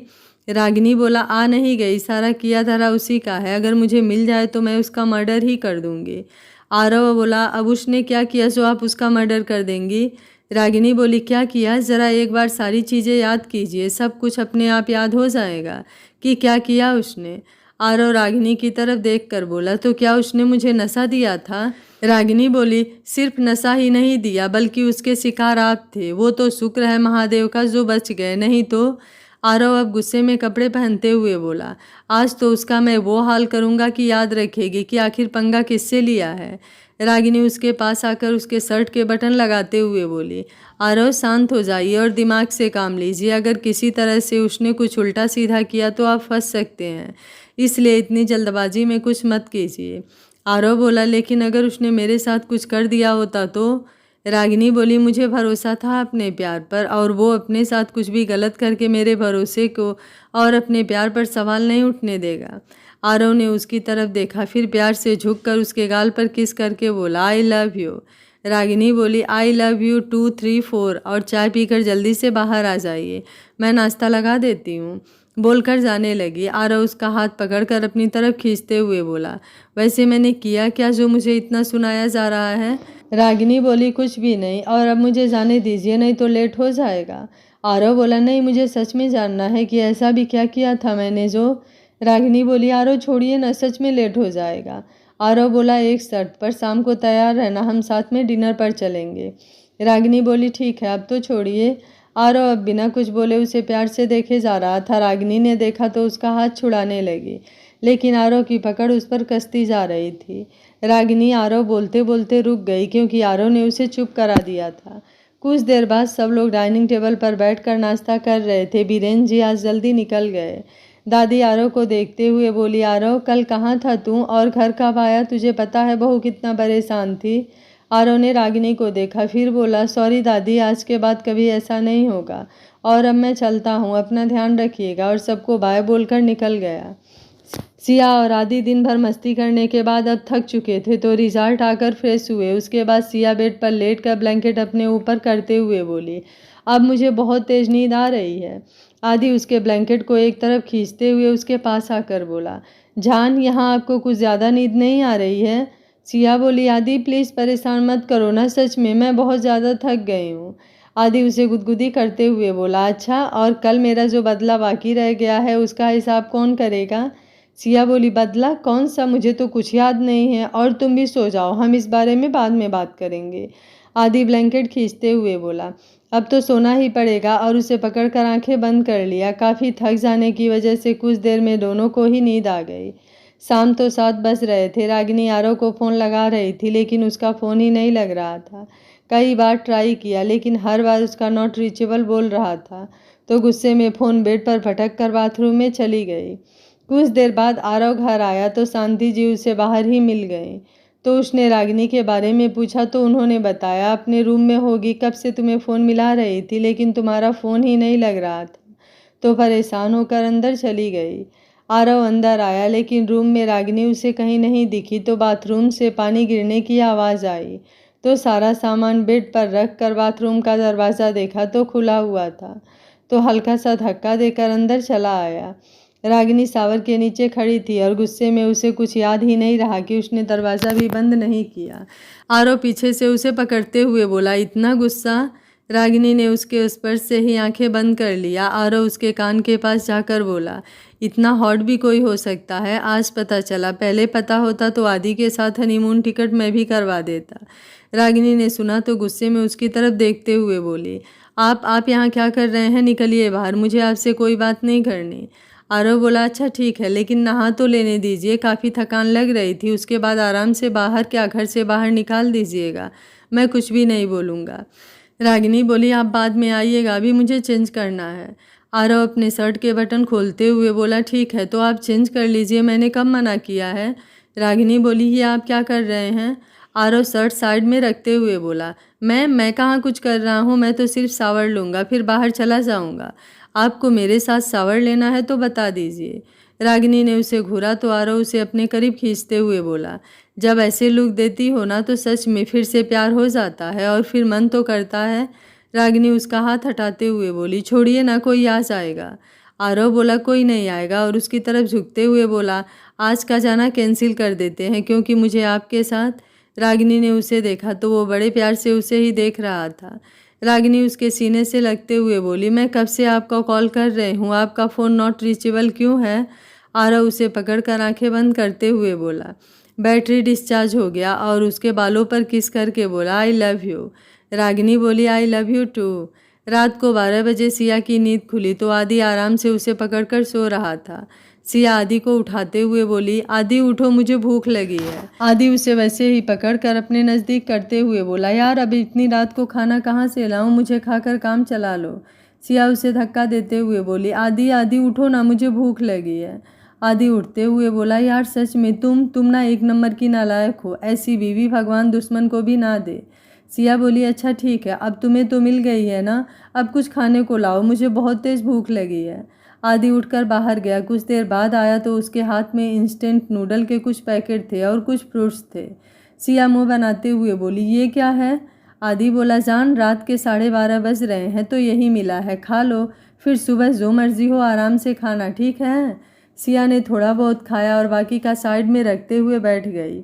रागिनी बोला, आ नहीं गई, सारा किया धरा उसी का है, अगर मुझे मिल जाए तो मैं उसका मर्डर ही कर दूंगी। आरव बोला, अब उसने क्या किया जो आप उसका मर्डर कर देंगी? रागिनी बोली, क्या किया, ज़रा एक बार सारी चीज़ें याद कीजिए, सब कुछ अपने आप याद हो जाएगा कि क्या किया उसने। आरव रागिनी की तरफ देखकर बोला, तो क्या उसने मुझे नशा दिया था? रागिनी बोली, सिर्फ नशा ही नहीं दिया बल्कि उसके शिकार आप थे, वो तो शुक्र है महादेव का जो बच गए, नहीं तो। आरव अब गुस्से में कपड़े पहनते हुए बोला, आज तो उसका मैं वो हाल करूँगा कि याद रखेगी कि आखिर पंगा किससे लिया है। रागिनी उसके पास आकर उसके शर्ट के बटन लगाते हुए बोली, आरव शांत हो जाइए और दिमाग से काम लीजिए, अगर किसी तरह से उसने कुछ उल्टा सीधा किया तो आप फंस सकते हैं, इसलिए इतनी जल्दबाजी में कुछ मत कीजिए। आरव बोला, लेकिन अगर उसने मेरे साथ कुछ कर दिया होता तो? रागिनी बोली, मुझे भरोसा था अपने प्यार पर, और वो अपने साथ कुछ भी गलत करके मेरे भरोसे को और अपने प्यार पर सवाल नहीं उठने देगा। आरव ने उसकी तरफ देखा, फिर प्यार से झुककर उसके गाल पर किस करके बोला, आई लव यू। रागिनी बोली, आई लव यू 2 3 4, और चाय पीकर जल्दी से बाहर आ जाइए, मैं नाश्ता लगा देती हूँ, बोलकर जाने लगी। आरव उसका हाथ पकड़कर अपनी तरफ खींचते हुए बोला, वैसे मैंने किया क्या जो मुझे इतना सुनाया जा रहा है? रागिनी बोली, कुछ भी नहीं, और अब मुझे जाने दीजिए, नहीं तो लेट हो जाएगा। आरव बोला, नहीं, मुझे सच में जानना है कि ऐसा भी क्या किया था मैंने जो। रागिनी बोली, आरव छोड़िए ना, सच में लेट हो जाएगा। आरव बोला, एक शर्त पर, शाम को तैयार रहना, हम साथ में डिनर पर चलेंगे। रागिनी बोली, ठीक है, अब तो छोड़िए। आरव अब बिना कुछ बोले उसे प्यार से देखे जा रहा था। रागिनी ने देखा तो उसका हाथ छुड़ाने लगी, लेकिन आरव की पकड़ उस पर कसती जा रही थी। रागिनी आरव बोलते बोलते रुक गई, क्योंकि आरव ने उसे चुप करा दिया था। कुछ देर बाद सब लोग डाइनिंग टेबल पर बैठकर नाश्ता कर रहे थे। बीरेन जी आज जल्दी निकल गए। दादी आरव को देखते हुए बोली, आरव कल कहाँ था तू, और घर कब आया? तुझे पता है बहू कितना परेशान थी। आरव ने रागिनी को देखा, फिर बोला, सॉरी दादी, आज के बाद कभी ऐसा नहीं होगा, और अब मैं चलता हूँ, अपना ध्यान रखिएगा, और सबको बाय बोलकर निकल गया। सिया और आदि दिन भर मस्ती करने के बाद अब थक चुके थे, तो रिजल्ट आकर फ्रेश हुए। उसके बाद सिया बेड पर लेट कर ब्लैंकेट अपने ऊपर करते हुए बोली, अब मुझे बहुत तेज नींद आ रही है। आदि उसके ब्लैंकेट को एक तरफ खींचते हुए उसके पास आकर बोला, जान, यहाँ आपको कुछ ज़्यादा नींद नहीं आ रही है? सिया बोली, आदि प्लीज़ परेशान मत करो ना, सच में मैं बहुत ज़्यादा थक गई हूँ। आदि उसे गुदगुदी करते हुए बोला, अच्छा, और कल मेरा जो बदला बाकी रह गया है उसका हिसाब कौन करेगा? सिया बोली, बदला कौन सा, मुझे तो कुछ याद नहीं है, और तुम भी सो जाओ, हम इस बारे में बाद में बात करेंगे। आदि ब्लैंकेट खींचते हुए बोला, अब तो सोना ही पड़ेगा, और उसे पकड़कर आंखें बंद कर लिया। काफ़ी थक जाने की वजह से कुछ देर में दोनों को ही नींद आ गई। शाम तो 7 बज रहे थे। रागिनी आरव को फ़ोन लगा रही थी, लेकिन उसका फ़ोन ही नहीं लग रहा था। कई बार ट्राई किया, लेकिन हर बार उसका नॉट रीचेबल बोल रहा था, तो गुस्से में फ़ोन बेड पर पटक कर बाथरूम में चली गई। कुछ देर बाद आरव घर आया तो शांति जी उसे बाहर ही मिल गए। तो उसने रागिनी के बारे में पूछा तो उन्होंने बताया, अपने रूम में होगी, कब से तुम्हें फ़ोन मिला रही थी, लेकिन तुम्हारा फ़ोन ही नहीं लग रहा था, तो परेशान होकर अंदर चली गई। आरव अंदर आया, लेकिन रूम में रागिनी उसे कहीं नहीं दिखी। तो बाथरूम से पानी गिरने की आवाज़ आई, तो सारा सामान बेड पर रख कर बाथरूम का दरवाज़ा देखा तो खुला हुआ था, तो हल्का सा धक्का देकर अंदर चला आया। रागिनी शावर के नीचे खड़ी थी और गुस्से में उसे कुछ याद ही नहीं रहा कि उसने दरवाज़ा भी बंद नहीं किया। आरव पीछे से उसे पकड़ते हुए बोला, इतना गुस्सा? रागिनी ने उसके स्पर्श से ही आंखें बंद कर लिया। आरव उसके कान के पास जाकर बोला, इतना हॉट भी कोई हो सकता है? आज पता चला, पहले पता होता तो आदि के साथ हनीमून टिकट मैं भी करवा देता। रागिनी ने सुना तो गुस्से में उसकी तरफ देखते हुए बोली, आप यहाँ क्या कर रहे हैं? निकलिए बाहर, मुझे आपसे कोई बात नहीं करनी। आरव बोला, अच्छा ठीक है, लेकिन नहा तो लेने दीजिए, काफ़ी थकान लग रही थी। उसके बाद आराम से बाहर, क्या घर से बाहर निकाल दीजिएगा, मैं कुछ भी नहीं बोलूँगा। रागिनी बोली, आप बाद में आइएगा, अभी मुझे चेंज करना है। आरव अपने शर्ट के बटन खोलते हुए बोला, ठीक है तो आप चेंज कर लीजिए, मैंने कब मना किया है? रागिनी बोली, ये आप क्या कर रहे हैं? आरव शर्ट साइड में रखते हुए बोला, मैं कहाँ कुछ कर रहा हूँ, मैं तो सिर्फ शावर लूँगा, फिर बाहर चला जाऊँगा। आपको मेरे साथ शावर लेना है तो बता दीजिए। रागिनी ने उसे घूरा तो आरव उसे अपने करीब खींचते हुए बोला, जब ऐसे लुक देती हो ना तो सच में फिर से प्यार हो जाता है और फिर मन तो करता है। रागिनी उसका हाथ हटाते हुए बोली, छोड़िए ना, कोई आ जाएगा। आरव बोला, कोई नहीं आएगा, और उसकी तरफ झुकते हुए बोला, आज का जाना कैंसिल कर देते हैं क्योंकि मुझे आपके साथ। रागिनी ने उसे देखा तो वो बड़े प्यार से उसे ही देख रहा था। रागिनी उसके सीने से लगते हुए बोली, मैं कब से आपका कॉल कर रही हूँ, आपका फ़ोन नॉट रीचेबल क्यों है? आरव उसे पकड़कर आंखें बंद करते हुए बोला, बैटरी डिस्चार्ज हो गया, और उसके बालों पर किस करके बोला, आई लव यू। रागिनी बोली, आई लव यू टू। रात को 12 बजे सिया की नींद खुली तो आदि आराम से उसे पकड़कर सो रहा था। सिया आदि को उठाते हुए बोली, आदि उठो, मुझे भूख लगी है। आदि उसे वैसे ही पकड़कर अपने नज़दीक करते हुए बोला, यार अभी इतनी रात को खाना कहाँ से लाऊं, मुझे खाकर काम चला लो। सिया उसे धक्का देते हुए बोली, आदि आदि उठो ना, मुझे भूख लगी है। आदि उठते हुए बोला, यार सच में तुम ना एक नंबर की नालायक हो, ऐसी बीवी भगवान दुश्मन को भी ना दे। सिया बोली, अच्छा ठीक है, अब तुम्हें तो मिल गई है ना, अब कुछ खाने को लाओ, मुझे बहुत तेज़ भूख लगी है। आदि उठकर बाहर गया। कुछ देर बाद आया तो उसके हाथ में इंस्टेंट नूडल के कुछ पैकेट थे और कुछ फ्रूट्स थे। सिया मुंह बनाते हुए बोली, ये क्या है? आदि बोला, जान रात के 12:30 बज रहे हैं तो यही मिला है, खा लो, फिर सुबह जो मर्जी हो आराम से खाना, ठीक है? सिया ने थोड़ा बहुत खाया और बाकी का साइड में रखते हुए बैठ गई।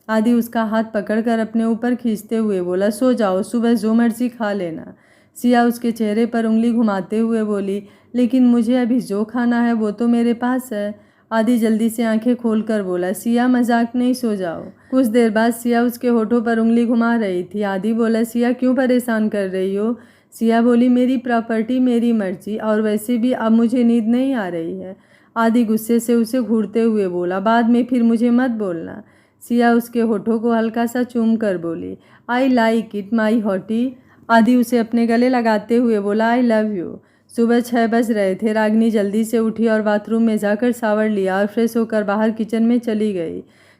आदि उसका हाथ पकड़कर अपने ऊपर खींचते हुए बोला, सो जाओ, सुबह जो मर्जी खा लेना। सिया उसके चेहरे पर उंगली घुमाते हुए बोली, लेकिन मुझे अभी जो खाना है वो तो मेरे पास है। आदि जल्दी से आंखें खोलकर बोला, सिया मजाक नहीं, सो जाओ। कुछ देर बाद सिया उसके होठों पर उंगली घुमा रही थी। आदि बोला, सिया क्यों परेशान कर रही हो? सिया बोली, मेरी प्रॉपर्टी मेरी मर्जी, और वैसे भी अब मुझे नींद नहीं आ रही है। आदि गुस्से से उसे घूरते हुए बोला, बाद में फिर मुझे मत बोलना। सिया उसके होठों को हल्का सा चूम कर बोली, I like it my hottie. आदि उसे अपने गले लगाते हुए बोला, आई लव यू। सुबह 6 बज रहे थे। रागिनी जल्दी से उठी और बाथरूम में जाकर शावर लिया और फ्रेश होकर बाहर किचन में चली गई।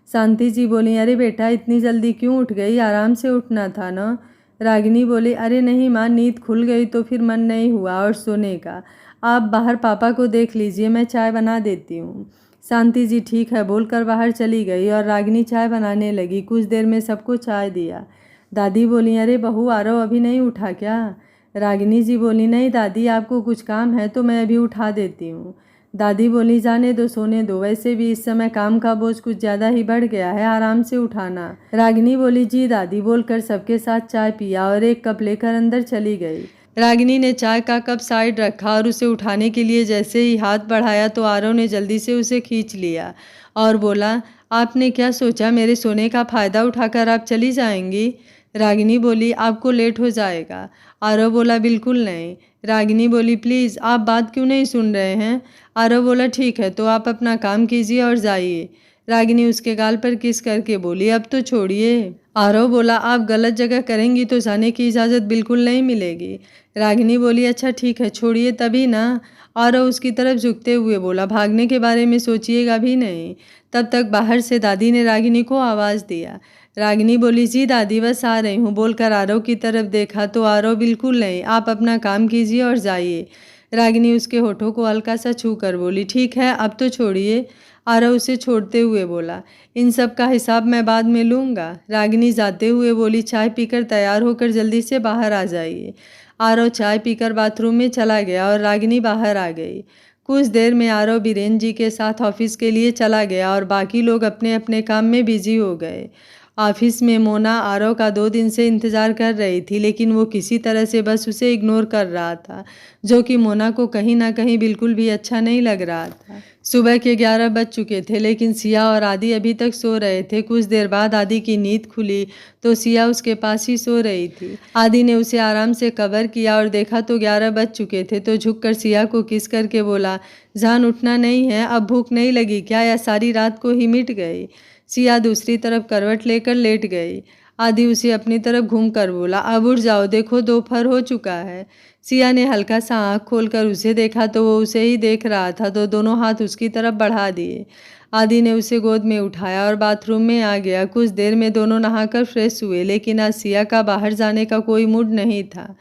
शांति जी बोली, अरे बेटा इतनी जल्दी क्यों उठ गई, आराम से उठना था ना। रागिनी बोली, अरे नहीं माँ, नींद खुल गई तो फिर मन नहीं हुआ और सोने का। आप बाहर पापा को देख लीजिए, मैं चाय बना देती हूँ। शांति जी ठीक है बोलकर बाहर चली गई और रागिनी चाय बनाने लगी। कुछ देर में सबको चाय दिया। दादी बोली, अरे बहू आरव अभी नहीं उठा क्या? रागिनी जी बोली, नहीं दादी, आपको कुछ काम है तो मैं अभी उठा देती हूँ। दादी बोली, जाने दो, सोने दो, वैसे भी इस समय काम का बोझ कुछ ज़्यादा ही बढ़ गया है, आराम से उठाना। रागिनी बोली, जी दादी बोलकर सबके साथ चाय पिया और एक कप लेकर अंदर चली गई। रागिनी ने चाय का कप साइड रखा और उसे उठाने के लिए जैसे ही हाथ बढ़ाया तो आरव ने जल्दी से उसे खींच लिया और बोला, आपने क्या सोचा, मेरे सोने का फ़ायदा उठाकर आप चली जाएंगी? रागिनी बोली, आपको लेट हो जाएगा। आरव बोला, बिल्कुल नहीं। रागिनी बोली, प्लीज़ आप बात क्यों नहीं सुन रहे हैं? आरव बोला, ठीक है तो आप अपना काम कीजिए और जाइए। रागिनी उसके गाल पर किस करके बोली, अब तो छोड़िए। आरव बोला, आप गलत जगह करेंगी तो जाने की इजाज़त बिल्कुल नहीं मिलेगी। रागिनी बोली, अच्छा ठीक है, छोड़िए तभी ना। आरव उसकी तरफ झुकते हुए बोला, भागने के बारे में सोचिएगा भी नहीं। तब तक बाहर से दादी ने रागिनी को आवाज़ दिया। रागिनी बोली, जी दादी बस आ रही हूँ बोलकर आरव की तरफ देखा तो आरव, बिल्कुल नहीं, आप अपना काम कीजिए और जाइए। रागिनी उसके होठों को हल्का सा छू कर बोली, ठीक है अब तो छोड़िए। आरव उसे छोड़ते हुए बोला, इन सब का हिसाब मैं बाद में लूँगा। रागिनी जाते हुए बोली, चाय पीकर तैयार होकर जल्दी से बाहर आ जाइए। आरव चाय पीकर बाथरूम में चला गया और रागिनी बाहर आ गई। कुछ देर में आरव बीरेन जी के साथ ऑफिस के लिए चला गया और बाकी लोग अपने अपने काम में बिजी हो गए। ऑफिस में मोना आरव का 2 दिन से इंतज़ार कर रही थी, लेकिन वो किसी तरह से बस उसे इग्नोर कर रहा था, जो कि मोना को कहीं ना कहीं बिल्कुल भी अच्छा नहीं लग रहा था। सुबह के 11 बज चुके थे, लेकिन सिया और आदि अभी तक सो रहे थे। कुछ देर बाद आदि की नींद खुली तो सिया उसके पास ही सो रही थी। आदि ने उसे आराम से कवर किया और देखा तो 11 बज चुके थे, तो झुककर सिया को किस करके बोला, जान उठना नहीं है? अब भूख नहीं लगी क्या, या सारी रात को ही मिट गई? सिया दूसरी तरफ करवट लेकर लेट गई। आदि उसे अपनी तरफ घूमकर बोला, अब उठ जाओ, देखो दोपहर हो चुका है। सिया ने हल्का सा आँख खोलकर उसे देखा तो वो उसे ही देख रहा था, तो दोनों हाथ उसकी तरफ बढ़ा दिए। आदि ने उसे गोद में उठाया और बाथरूम में आ गया। कुछ देर में दोनों नहाकर फ्रेश हुए, लेकिन आज सिया का बाहर जाने का कोई मूड नहीं था,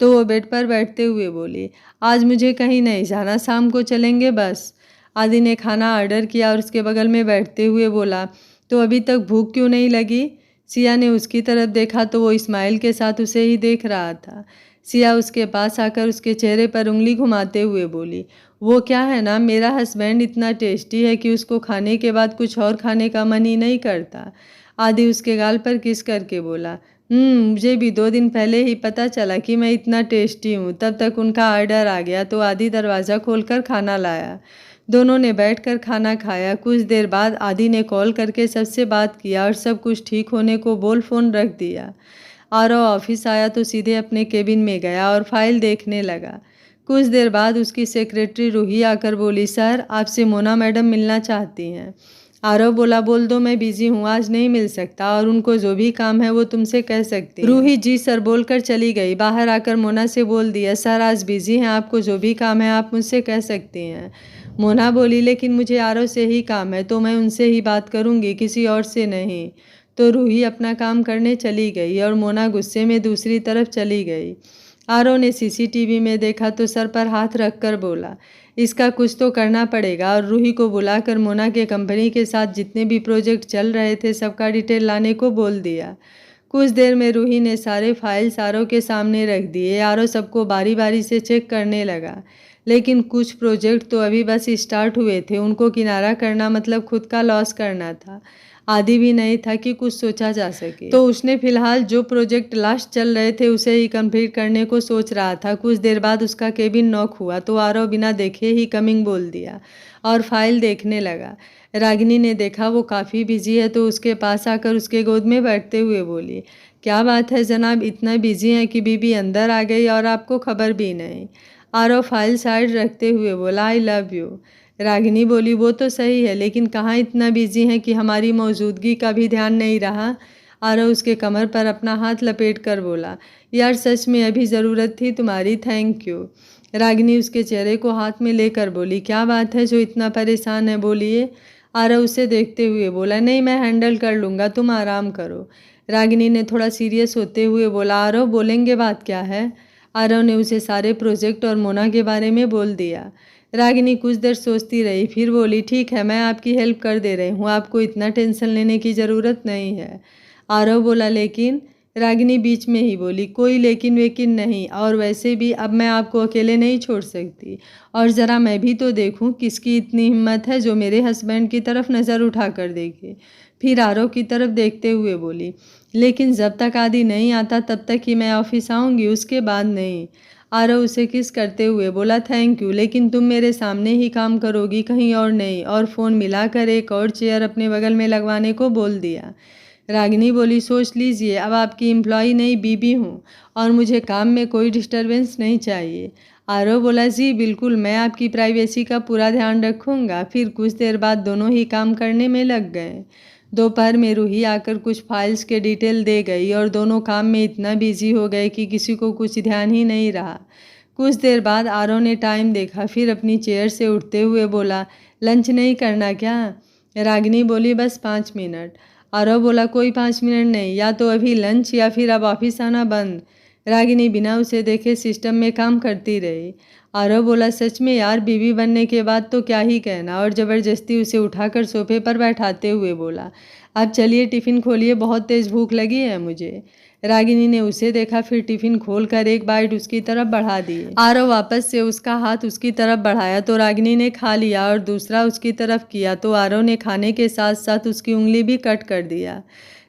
तो वो बेड पर बैठते हुए बोली, आज मुझे कहीं नहीं जाना, शाम को चलेंगे बस। आदि ने खाना ऑर्डर किया और उसके बगल में बैठते हुए बोला, तो अभी तक भूख क्यों नहीं लगी? सिया ने उसकी तरफ देखा तो वो स्माइल के साथ उसे ही देख रहा था। सिया उसके पास आकर उसके चेहरे पर उंगली घुमाते हुए बोली, वो क्या है ना, मेरा हस्बैंड इतना टेस्टी है कि उसको खाने के बाद कुछ और खाने का मन ही नहीं करता। आदि उसके गाल पर किस करके बोला, मुझे भी 2 दिन पहले ही पता चला कि मैं इतना टेस्टी हूँ। तब तक उनका ऑर्डर आ गया तो आदि दरवाज़ा खोलकर खाना लाया। दोनों ने बैठकर खाना खाया। कुछ देर बाद आदि ने कॉल करके सबसे बात किया और सब कुछ ठीक होने को बोल फ़ोन रख दिया। आरव ऑफिस आया तो सीधे अपने केबिन में गया और फाइल देखने लगा। कुछ देर बाद उसकी सेक्रेटरी रूही आकर बोली, सर आपसे मोना मैडम मिलना चाहती हैं। आरव बोला, बोल दो मैं बिजी हूँ, आज नहीं मिल सकता, और उनको जो भी काम है वो तुमसे कह सकती है। रूही जी सर बोलकर चली गई। बाहर आकर मोना से बोल दिया, सर आज बिजी हैं, आपको जो भी काम है आप मुझसे कह सकती हैं। मोना बोली, लेकिन मुझे आरव से ही काम है तो मैं उनसे ही बात करूँगी, किसी और से नहीं। तो रूही अपना काम करने चली गई और मोना गुस्से में दूसरी तरफ चली गई। आरव ने सीसीटीवी में देखा तो सर पर हाथ रखकर बोला, इसका कुछ तो करना पड़ेगा, और रूही को बुलाकर मोना के कंपनी के साथ जितने भी प्रोजेक्ट चल रहे थे सबका डिटेल लाने को बोल दिया। कुछ देर में रूही ने सारे फाइल्स आरव के सामने रख दिए। आरव सबको बारी बारी से चेक करने लगा, लेकिन कुछ प्रोजेक्ट तो अभी बस स्टार्ट हुए थे, उनको किनारा करना मतलब खुद का लॉस करना था। आदि भी नहीं था कि कुछ सोचा जा सके, तो उसने फिलहाल जो प्रोजेक्ट लास्ट चल रहे थे उसे ही कंप्लीट करने को सोच रहा था। कुछ देर बाद उसका केबिन नॉक हुआ तो आरव बिना देखे ही कमिंग बोल दिया और फाइल देखने लगा। रागिनी ने देखा वो काफ़ी बिजी है तो उसके पास आकर उसके गोद में बैठते हुए बोली, क्या बात है जनाब, इतना बिजी हैं कि बीबी अंदर आ गई और आपको खबर भी नहीं। आरव फाइल साइड रखते हुए बोला, आई लव यू। रागिनी बोली, वो तो सही है, लेकिन कहाँ इतना बिजी हैं कि हमारी मौजूदगी का भी ध्यान नहीं रहा। आरव उसके कमर पर अपना हाथ लपेट कर बोला, यार सच में अभी ज़रूरत थी तुम्हारी, थैंक यू। रागिनी उसके चेहरे को हाथ में लेकर बोली, क्या बात है जो इतना परेशान है, बोलिए। आरव उसे देखते हुए बोला, नहीं मैं हैंडल कर लूँगा, तुम आराम करो। रागिनी ने थोड़ा सीरियस होते हुए बोला, आरव बोलेंगे बात क्या है। आरव ने उसे सारे प्रोजेक्ट और मोना के बारे में बोल दिया। रागिनी कुछ देर सोचती रही, फिर बोली, ठीक है मैं आपकी हेल्प कर दे रही हूँ, आपको इतना टेंशन लेने की ज़रूरत नहीं है। आरव बोला, लेकिन। रागिनी बीच में ही बोली, कोई लेकिन वेकिन नहीं, और वैसे भी अब मैं आपको अकेले नहीं छोड़ सकती, और ज़रा मैं भी तो देखूं किसकी इतनी हिम्मत है जो मेरे हस्बैंड की तरफ नज़र उठा कर देखे। फिर आरव की तरफ देखते हुए बोली, लेकिन जब तक आदि नहीं आता तब तक ही मैं ऑफिस आऊँगी, उसके बाद नहीं। आरव उसे किस करते हुए बोला, थैंक यू, लेकिन तुम मेरे सामने ही काम करोगी, कहीं और नहीं, और फ़ोन मिलाकर एक और चेयर अपने बगल में लगवाने को बोल दिया। रागिनी बोली, सोच लीजिए, अब आपकी एम्प्लॉय नहीं बीबी हूँ और मुझे काम में कोई डिस्टरबेंस नहीं चाहिए। आरव बोला, जी बिल्कुल, मैं आपकी प्राइवेसी का पूरा ध्यान रखूँगा। फिर कुछ देर बाद दोनों ही काम करने में लग गए। दोपहर में रूही आकर कुछ फाइल्स के डिटेल दे गई और दोनों काम में इतना बिजी हो गए कि किसी को कुछ ध्यान ही नहीं रहा। कुछ देर बाद आरव ने टाइम देखा, फिर अपनी चेयर से उठते हुए बोला, लंच नहीं करना क्या। रागिनी बोली, बस 5 मिनट। आरव बोला, कोई 5 मिनट नहीं, या तो अभी लंच या फिर अब ऑफिस आना बंद। रागिनी बिना उसे देखे सिस्टम में काम करती रही। आरव बोला, सच में यार, बीवी बनने के बाद तो क्या ही कहना, और ज़बरदस्ती उसे उठाकर सोफे पर बैठाते हुए बोला, अब चलिए टिफ़िन खोलिए, बहुत तेज़ भूख लगी है मुझे। रागिनी ने उसे देखा, फिर टिफ़िन खोलकर एक बाइट उसकी तरफ बढ़ा दिए। आरव वापस से उसका हाथ उसकी तरफ बढ़ाया तो रागिनी ने खा लिया, और दूसरा उसकी तरफ किया तो आरव ने खाने के साथ साथ उसकी उंगली भी कट कर दिया।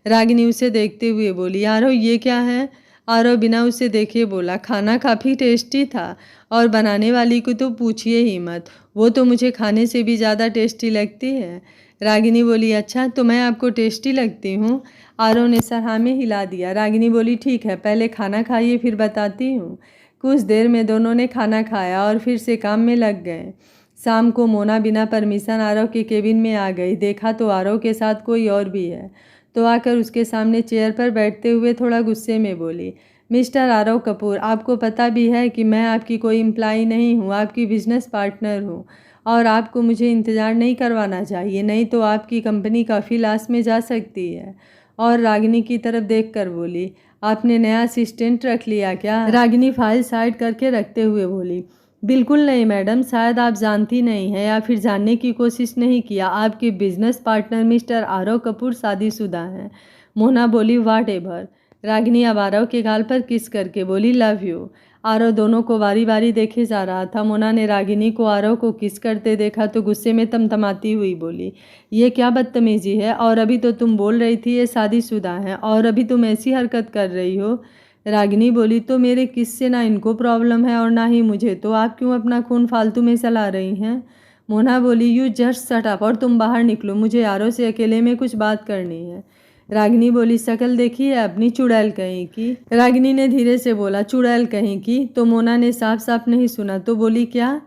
रागिनी उसे देखते हुए बोली, आरव ये क्या है? आरव बिना उसे देखे बोला, खाना काफ़ी टेस्टी था, और बनाने वाली को तो पूछिए ही मत, वो तो मुझे खाने से भी ज़्यादा टेस्टी लगती है। रागिनी बोली, अच्छा तो मैं आपको टेस्टी लगती हूँ? आरव ने सर हाँ में हिला दिया। रागिनी बोली, ठीक है, पहले खाना खाइए फिर बताती हूँ। कुछ देर में दोनों ने खाना खाया और फिर से काम में लग गए। शाम को मोना बिना परमिशन आरव के केबिन में आ गई। देखा तो आरव के साथ कोई और भी है, तो आकर उसके सामने चेयर पर बैठते हुए थोड़ा गुस्से में बोली, मिस्टर आरव कपूर, आपको पता भी है कि मैं आपकी कोई एम्प्लॉई नहीं हूँ, आपकी बिजनेस पार्टनर हूँ, और आपको मुझे इंतज़ार नहीं करवाना चाहिए, नहीं तो आपकी कंपनी काफ़ी लॉस में जा सकती है। और रागिनी की तरफ देखकर बोली, आपने नया असिस्टेंट रख लिया क्या? रागिनी फाइल साइड करके रखते हुए बोली, बिल्कुल नहीं मैडम, शायद आप जानती नहीं हैं या फिर जानने की कोशिश नहीं किया, आपके business partner mister Aarav Kapoor शादीशुदा हैं। मोना बोली, वाट एवर। रागिनी अब आरव के गाल पर किस करके बोली, लव यू। आरव दोनों को बारी बारी देखे जा रहा था। मोना ने रागिनी को आरव को किस करते देखा तो गुस्से में तमतमाती हुई बोली, ये क्या बदतमीजी है, और अभी तो तुम बोल रही थी ये शादीशुदा हैं, और अभी तुम ऐसी हरकत कर रही हो। रागिनी बोली, तो मेरे किस से ना इनको प्रॉब्लम है और ना ही मुझे, तो आप क्यों अपना खून फालतू में चला रही हैं? मोना बोली, यू जस्ट शट अप और तुम बाहर निकलो, मुझे आरव से अकेले में कुछ बात करनी है। रागिनी बोली, शक्ल देखी है अपनी, चुड़ैल कहीं की। रागिनी ने धीरे से बोला, चुड़ैल कहीं की? तो मोना ने साफ साफ नहीं सुना तो बोली, क्या?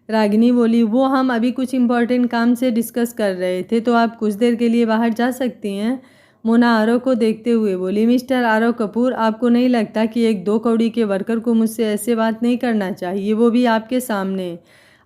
रागिनी बोली, वो हम अभी कुछ इम्पोर्टेंट काम से डिस्कस कर रहे थे, तो आप कुछ देर के लिए बाहर जा सकती हैं? मोना आरव को देखते हुए बोली, मिस्टर आरव कपूर, आपको नहीं लगता कि एक 2 कौड़ी के वर्कर को मुझसे ऐसे बात नहीं करना चाहिए, वो भी आपके सामने?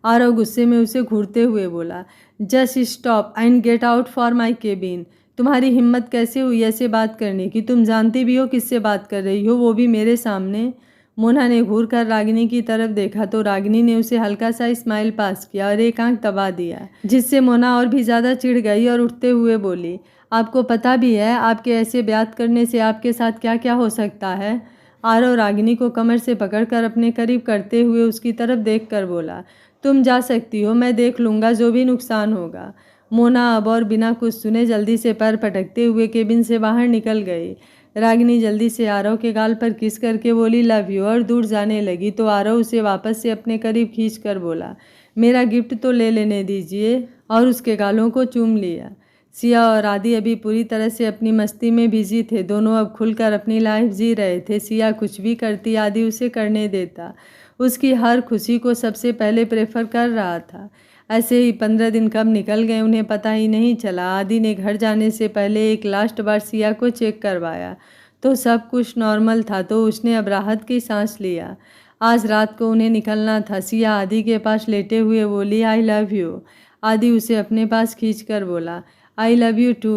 आरव गुस्से में उसे घूरते हुए बोला, just stop and get out for my cabin. तुम्हारी हिम्मत कैसे हुई ऐसे बात करने की? तुम जानती भी हो किससे बात कर रही हो, वो भी मेरे सामने। मोना ने घूर कर रागिनी की तरफ देखा तो रागिनी ने उसे हल्का सा स्माइल पास किया और एक आंख दबा दिया, जिससे मोना और भी ज़्यादा चिढ़ गई और उठते हुए बोली, आपको पता भी है आपके ऐसे बात करने से आपके साथ क्या क्या हो सकता है? आरव रागिनी को कमर से पकड़कर अपने करीब करते हुए उसकी तरफ देखकर बोला, तुम जा सकती हो, मैं देख लूँगा जो भी नुकसान होगा। मोना अब और बिना कुछ सुने जल्दी से पैर पटकते हुए केबिन से बाहर निकल गई। रागिनी जल्दी से आरव के गाल पर किस करके बोली, लव यू, और दूर जाने लगी तो आरव उसे वापस से अपने करीब खींच कर बोला, मेरा गिफ्ट तो ले लेने दीजिए, और उसके गालों को चूम लिया। सिया और आदि अभी पूरी तरह से अपनी मस्ती में बिजी थे। दोनों अब खुलकर अपनी लाइफ जी रहे थे। सिया कुछ भी करती, आदि उसे करने देता। उसकी हर खुशी को सबसे पहले प्रेफर कर रहा था। ऐसे ही 15 दिन कब निकल गए उन्हें पता ही नहीं चला। आदि ने घर जाने से पहले एक लास्ट बार सिया को चेक करवाया तो सब कुछ नॉर्मल था, तो उसने अब राहत की सांस लिया। आज रात को उन्हें निकलना था। सिया आदि के पास लेटे हुए बोली, आई लव यू। आदि उसे अपने पास खींचकर बोला, आई लव यू टू,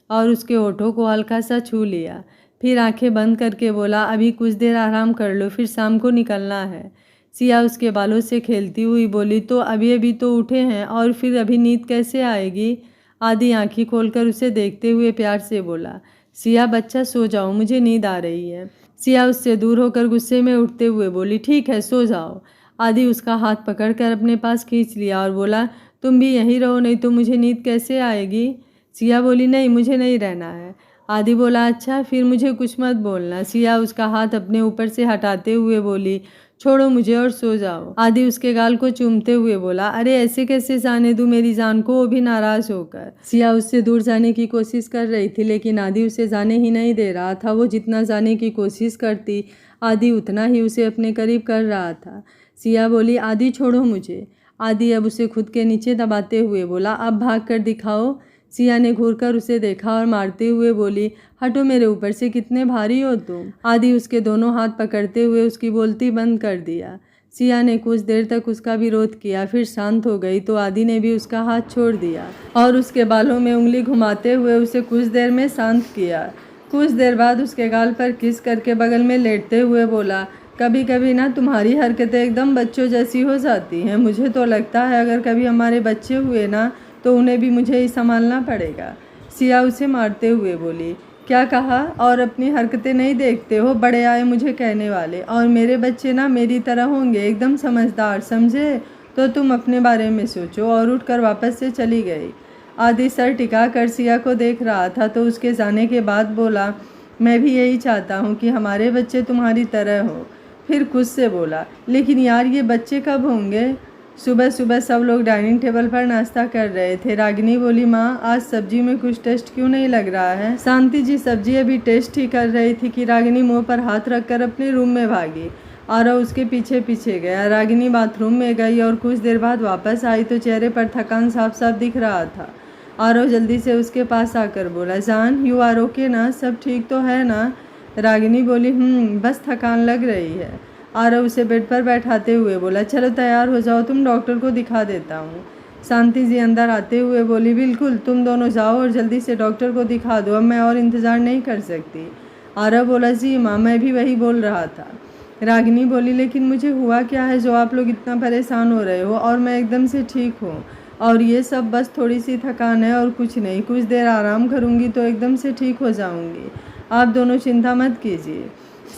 और उसके होठों को हल्का सा छू लिया। फिर आंखें बंद करके बोला, अभी कुछ देर आराम कर लो, फिर शाम को निकलना है। सिया उसके बालों से खेलती हुई बोली, तो अभी अभी तो उठे हैं और फिर अभी नींद कैसे आएगी? आदि आंखें खोलकर उसे देखते हुए प्यार से बोला, सिया बच्चा सो जाओ, मुझे नींद आ रही है। सिया उससे दूर होकर गुस्से में उठते हुए बोली, ठीक है सो जाओ। आदि उसका हाथ पकड़कर अपने पास खींच लिया और बोला, तुम भी यहीं रहो, नहीं तो मुझे नींद कैसे आएगी? सिया बोली, नहीं मुझे नहीं रहना है। आदि बोला, अच्छा फिर मुझे कुछ मत बोलना। सिया उसका हाथ अपने ऊपर से हटाते हुए बोली, छोड़ो मुझे और सो जाओ। आदि उसके गाल को चूमते हुए बोला, अरे ऐसे कैसे जाने दूं मेरी जान को, वो भी नाराज होकर। सिया उससे दूर जाने की कोशिश कर रही थी, लेकिन आदि उसे जाने ही नहीं दे रहा था। वो जितना जाने की कोशिश करती, आदि उतना ही उसे अपने करीब कर रहा था। सिया बोली, आदि छोड़ो मुझे। आदि अब उसे खुद के नीचे दबाते हुए बोला, अब भाग कर दिखाओ। सिया ने घूरकर उसे देखा और मारते हुए बोली, हटो मेरे ऊपर से, कितने भारी हो तुम। आदि उसके दोनों हाथ पकड़ते हुए उसकी बोलती बंद कर दिया। सिया ने कुछ देर तक उसका विरोध किया, फिर शांत हो गई तो आदि ने भी उसका हाथ छोड़ दिया और उसके बालों में उंगली घुमाते हुए उसे कुछ देर में शांत किया। कुछ देर बाद उसके गाल पर किस करके बगल में लेटते हुए बोला, कभी कभी ना तुम्हारी हरकतें एकदम बच्चों जैसी हो जाती हैं। मुझे तो लगता है अगर कभी हमारे बच्चे हुए ना तो उन्हें भी मुझे ही संभालना पड़ेगा। सिया उसे मारते हुए बोली, क्या कहा? और अपनी हरकतें नहीं देखते हो? बड़े आए मुझे कहने वाले। और मेरे बच्चे ना मेरी तरह होंगे, एकदम समझदार, समझे? तो तुम अपने बारे में सोचो। और उठकर वापस से चली गई। आदि सर टिका कर सिया को देख रहा था तो उसके जाने के बाद बोला, मैं भी यही चाहता हूँ कि हमारे बच्चे तुम्हारी तरह हो। फिर खुद से बोला, लेकिन यार ये बच्चे कब होंगे? सुबह सुबह सब लोग डाइनिंग टेबल पर नाश्ता कर रहे थे। रागिनी बोली, माँ आज सब्जी में कुछ टेस्ट क्यों नहीं लग रहा है? शांति जी सब्जी अभी टेस्ट ही कर रही थी कि रागिनी मुंह पर हाथ रखकर अपने रूम में भागी। आरव उसके पीछे पीछे गया। रागिनी बाथरूम में गई और कुछ देर बाद वापस आई तो चेहरे पर थकान साफ साफ दिख रहा था। आरव जल्दी से उसके पास आकर बोला, जान यू आर ओके ना? सब ठीक तो है ना? रागिनी बोली, बस थकान लग रही है। आरव उसे बेड पर बैठाते हुए बोला, चलो तैयार हो जाओ, तुम डॉक्टर को दिखा देता हूँ। शांति जी अंदर आते हुए बोली, बिल्कुल, तुम दोनों जाओ और जल्दी से डॉक्टर को दिखा दो, अब मैं और इंतज़ार नहीं कर सकती। आरव बोला, जी माँ, मैं भी वही बोल रहा था। रागिनी बोली, लेकिन मुझे हुआ क्या है जो आप लोग इतना परेशान हो रहे हो? और मैं एकदम से ठीक हूँ और ये सब बस थोड़ी सी थकान है और कुछ नहीं। कुछ देर आराम करूँगी तो एकदम से ठीक हो जाऊँगी। आप दोनों चिंता मत कीजिए।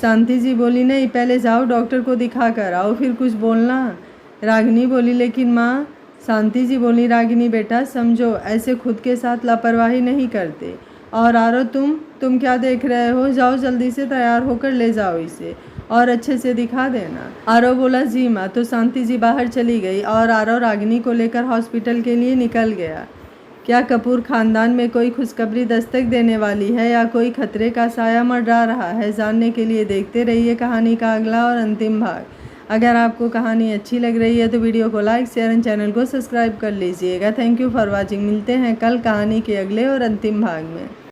शांति जी बोली, नहीं, पहले जाओ डॉक्टर को दिखा कर आओ, फिर कुछ बोलना। रागिनी बोली, लेकिन माँ। शांति जी बोली, रागिनी बेटा समझो, ऐसे खुद के साथ लापरवाही नहीं करते। और आरो तुम क्या देख रहे हो? जाओ जल्दी से तैयार होकर ले जाओ इसे और अच्छे से दिखा देना। आरो बोला, जी माँ। तो शांति जी बाहर चली गई और आरो रागिनी को लेकर हॉस्पिटल के लिए निकल गया। क्या कपूर खानदान में कोई खुशखबरी दस्तक देने वाली है या कोई खतरे का साया मंडरा रहा है? जानने के लिए देखते रहिए कहानी का अगला और अंतिम भाग। अगर आपको कहानी अच्छी लग रही है तो वीडियो को लाइक, शेयर एंड चैनल को सब्सक्राइब कर लीजिएगा। Thank you for watching. मिलते हैं कल कहानी के अगले और अंतिम भाग में।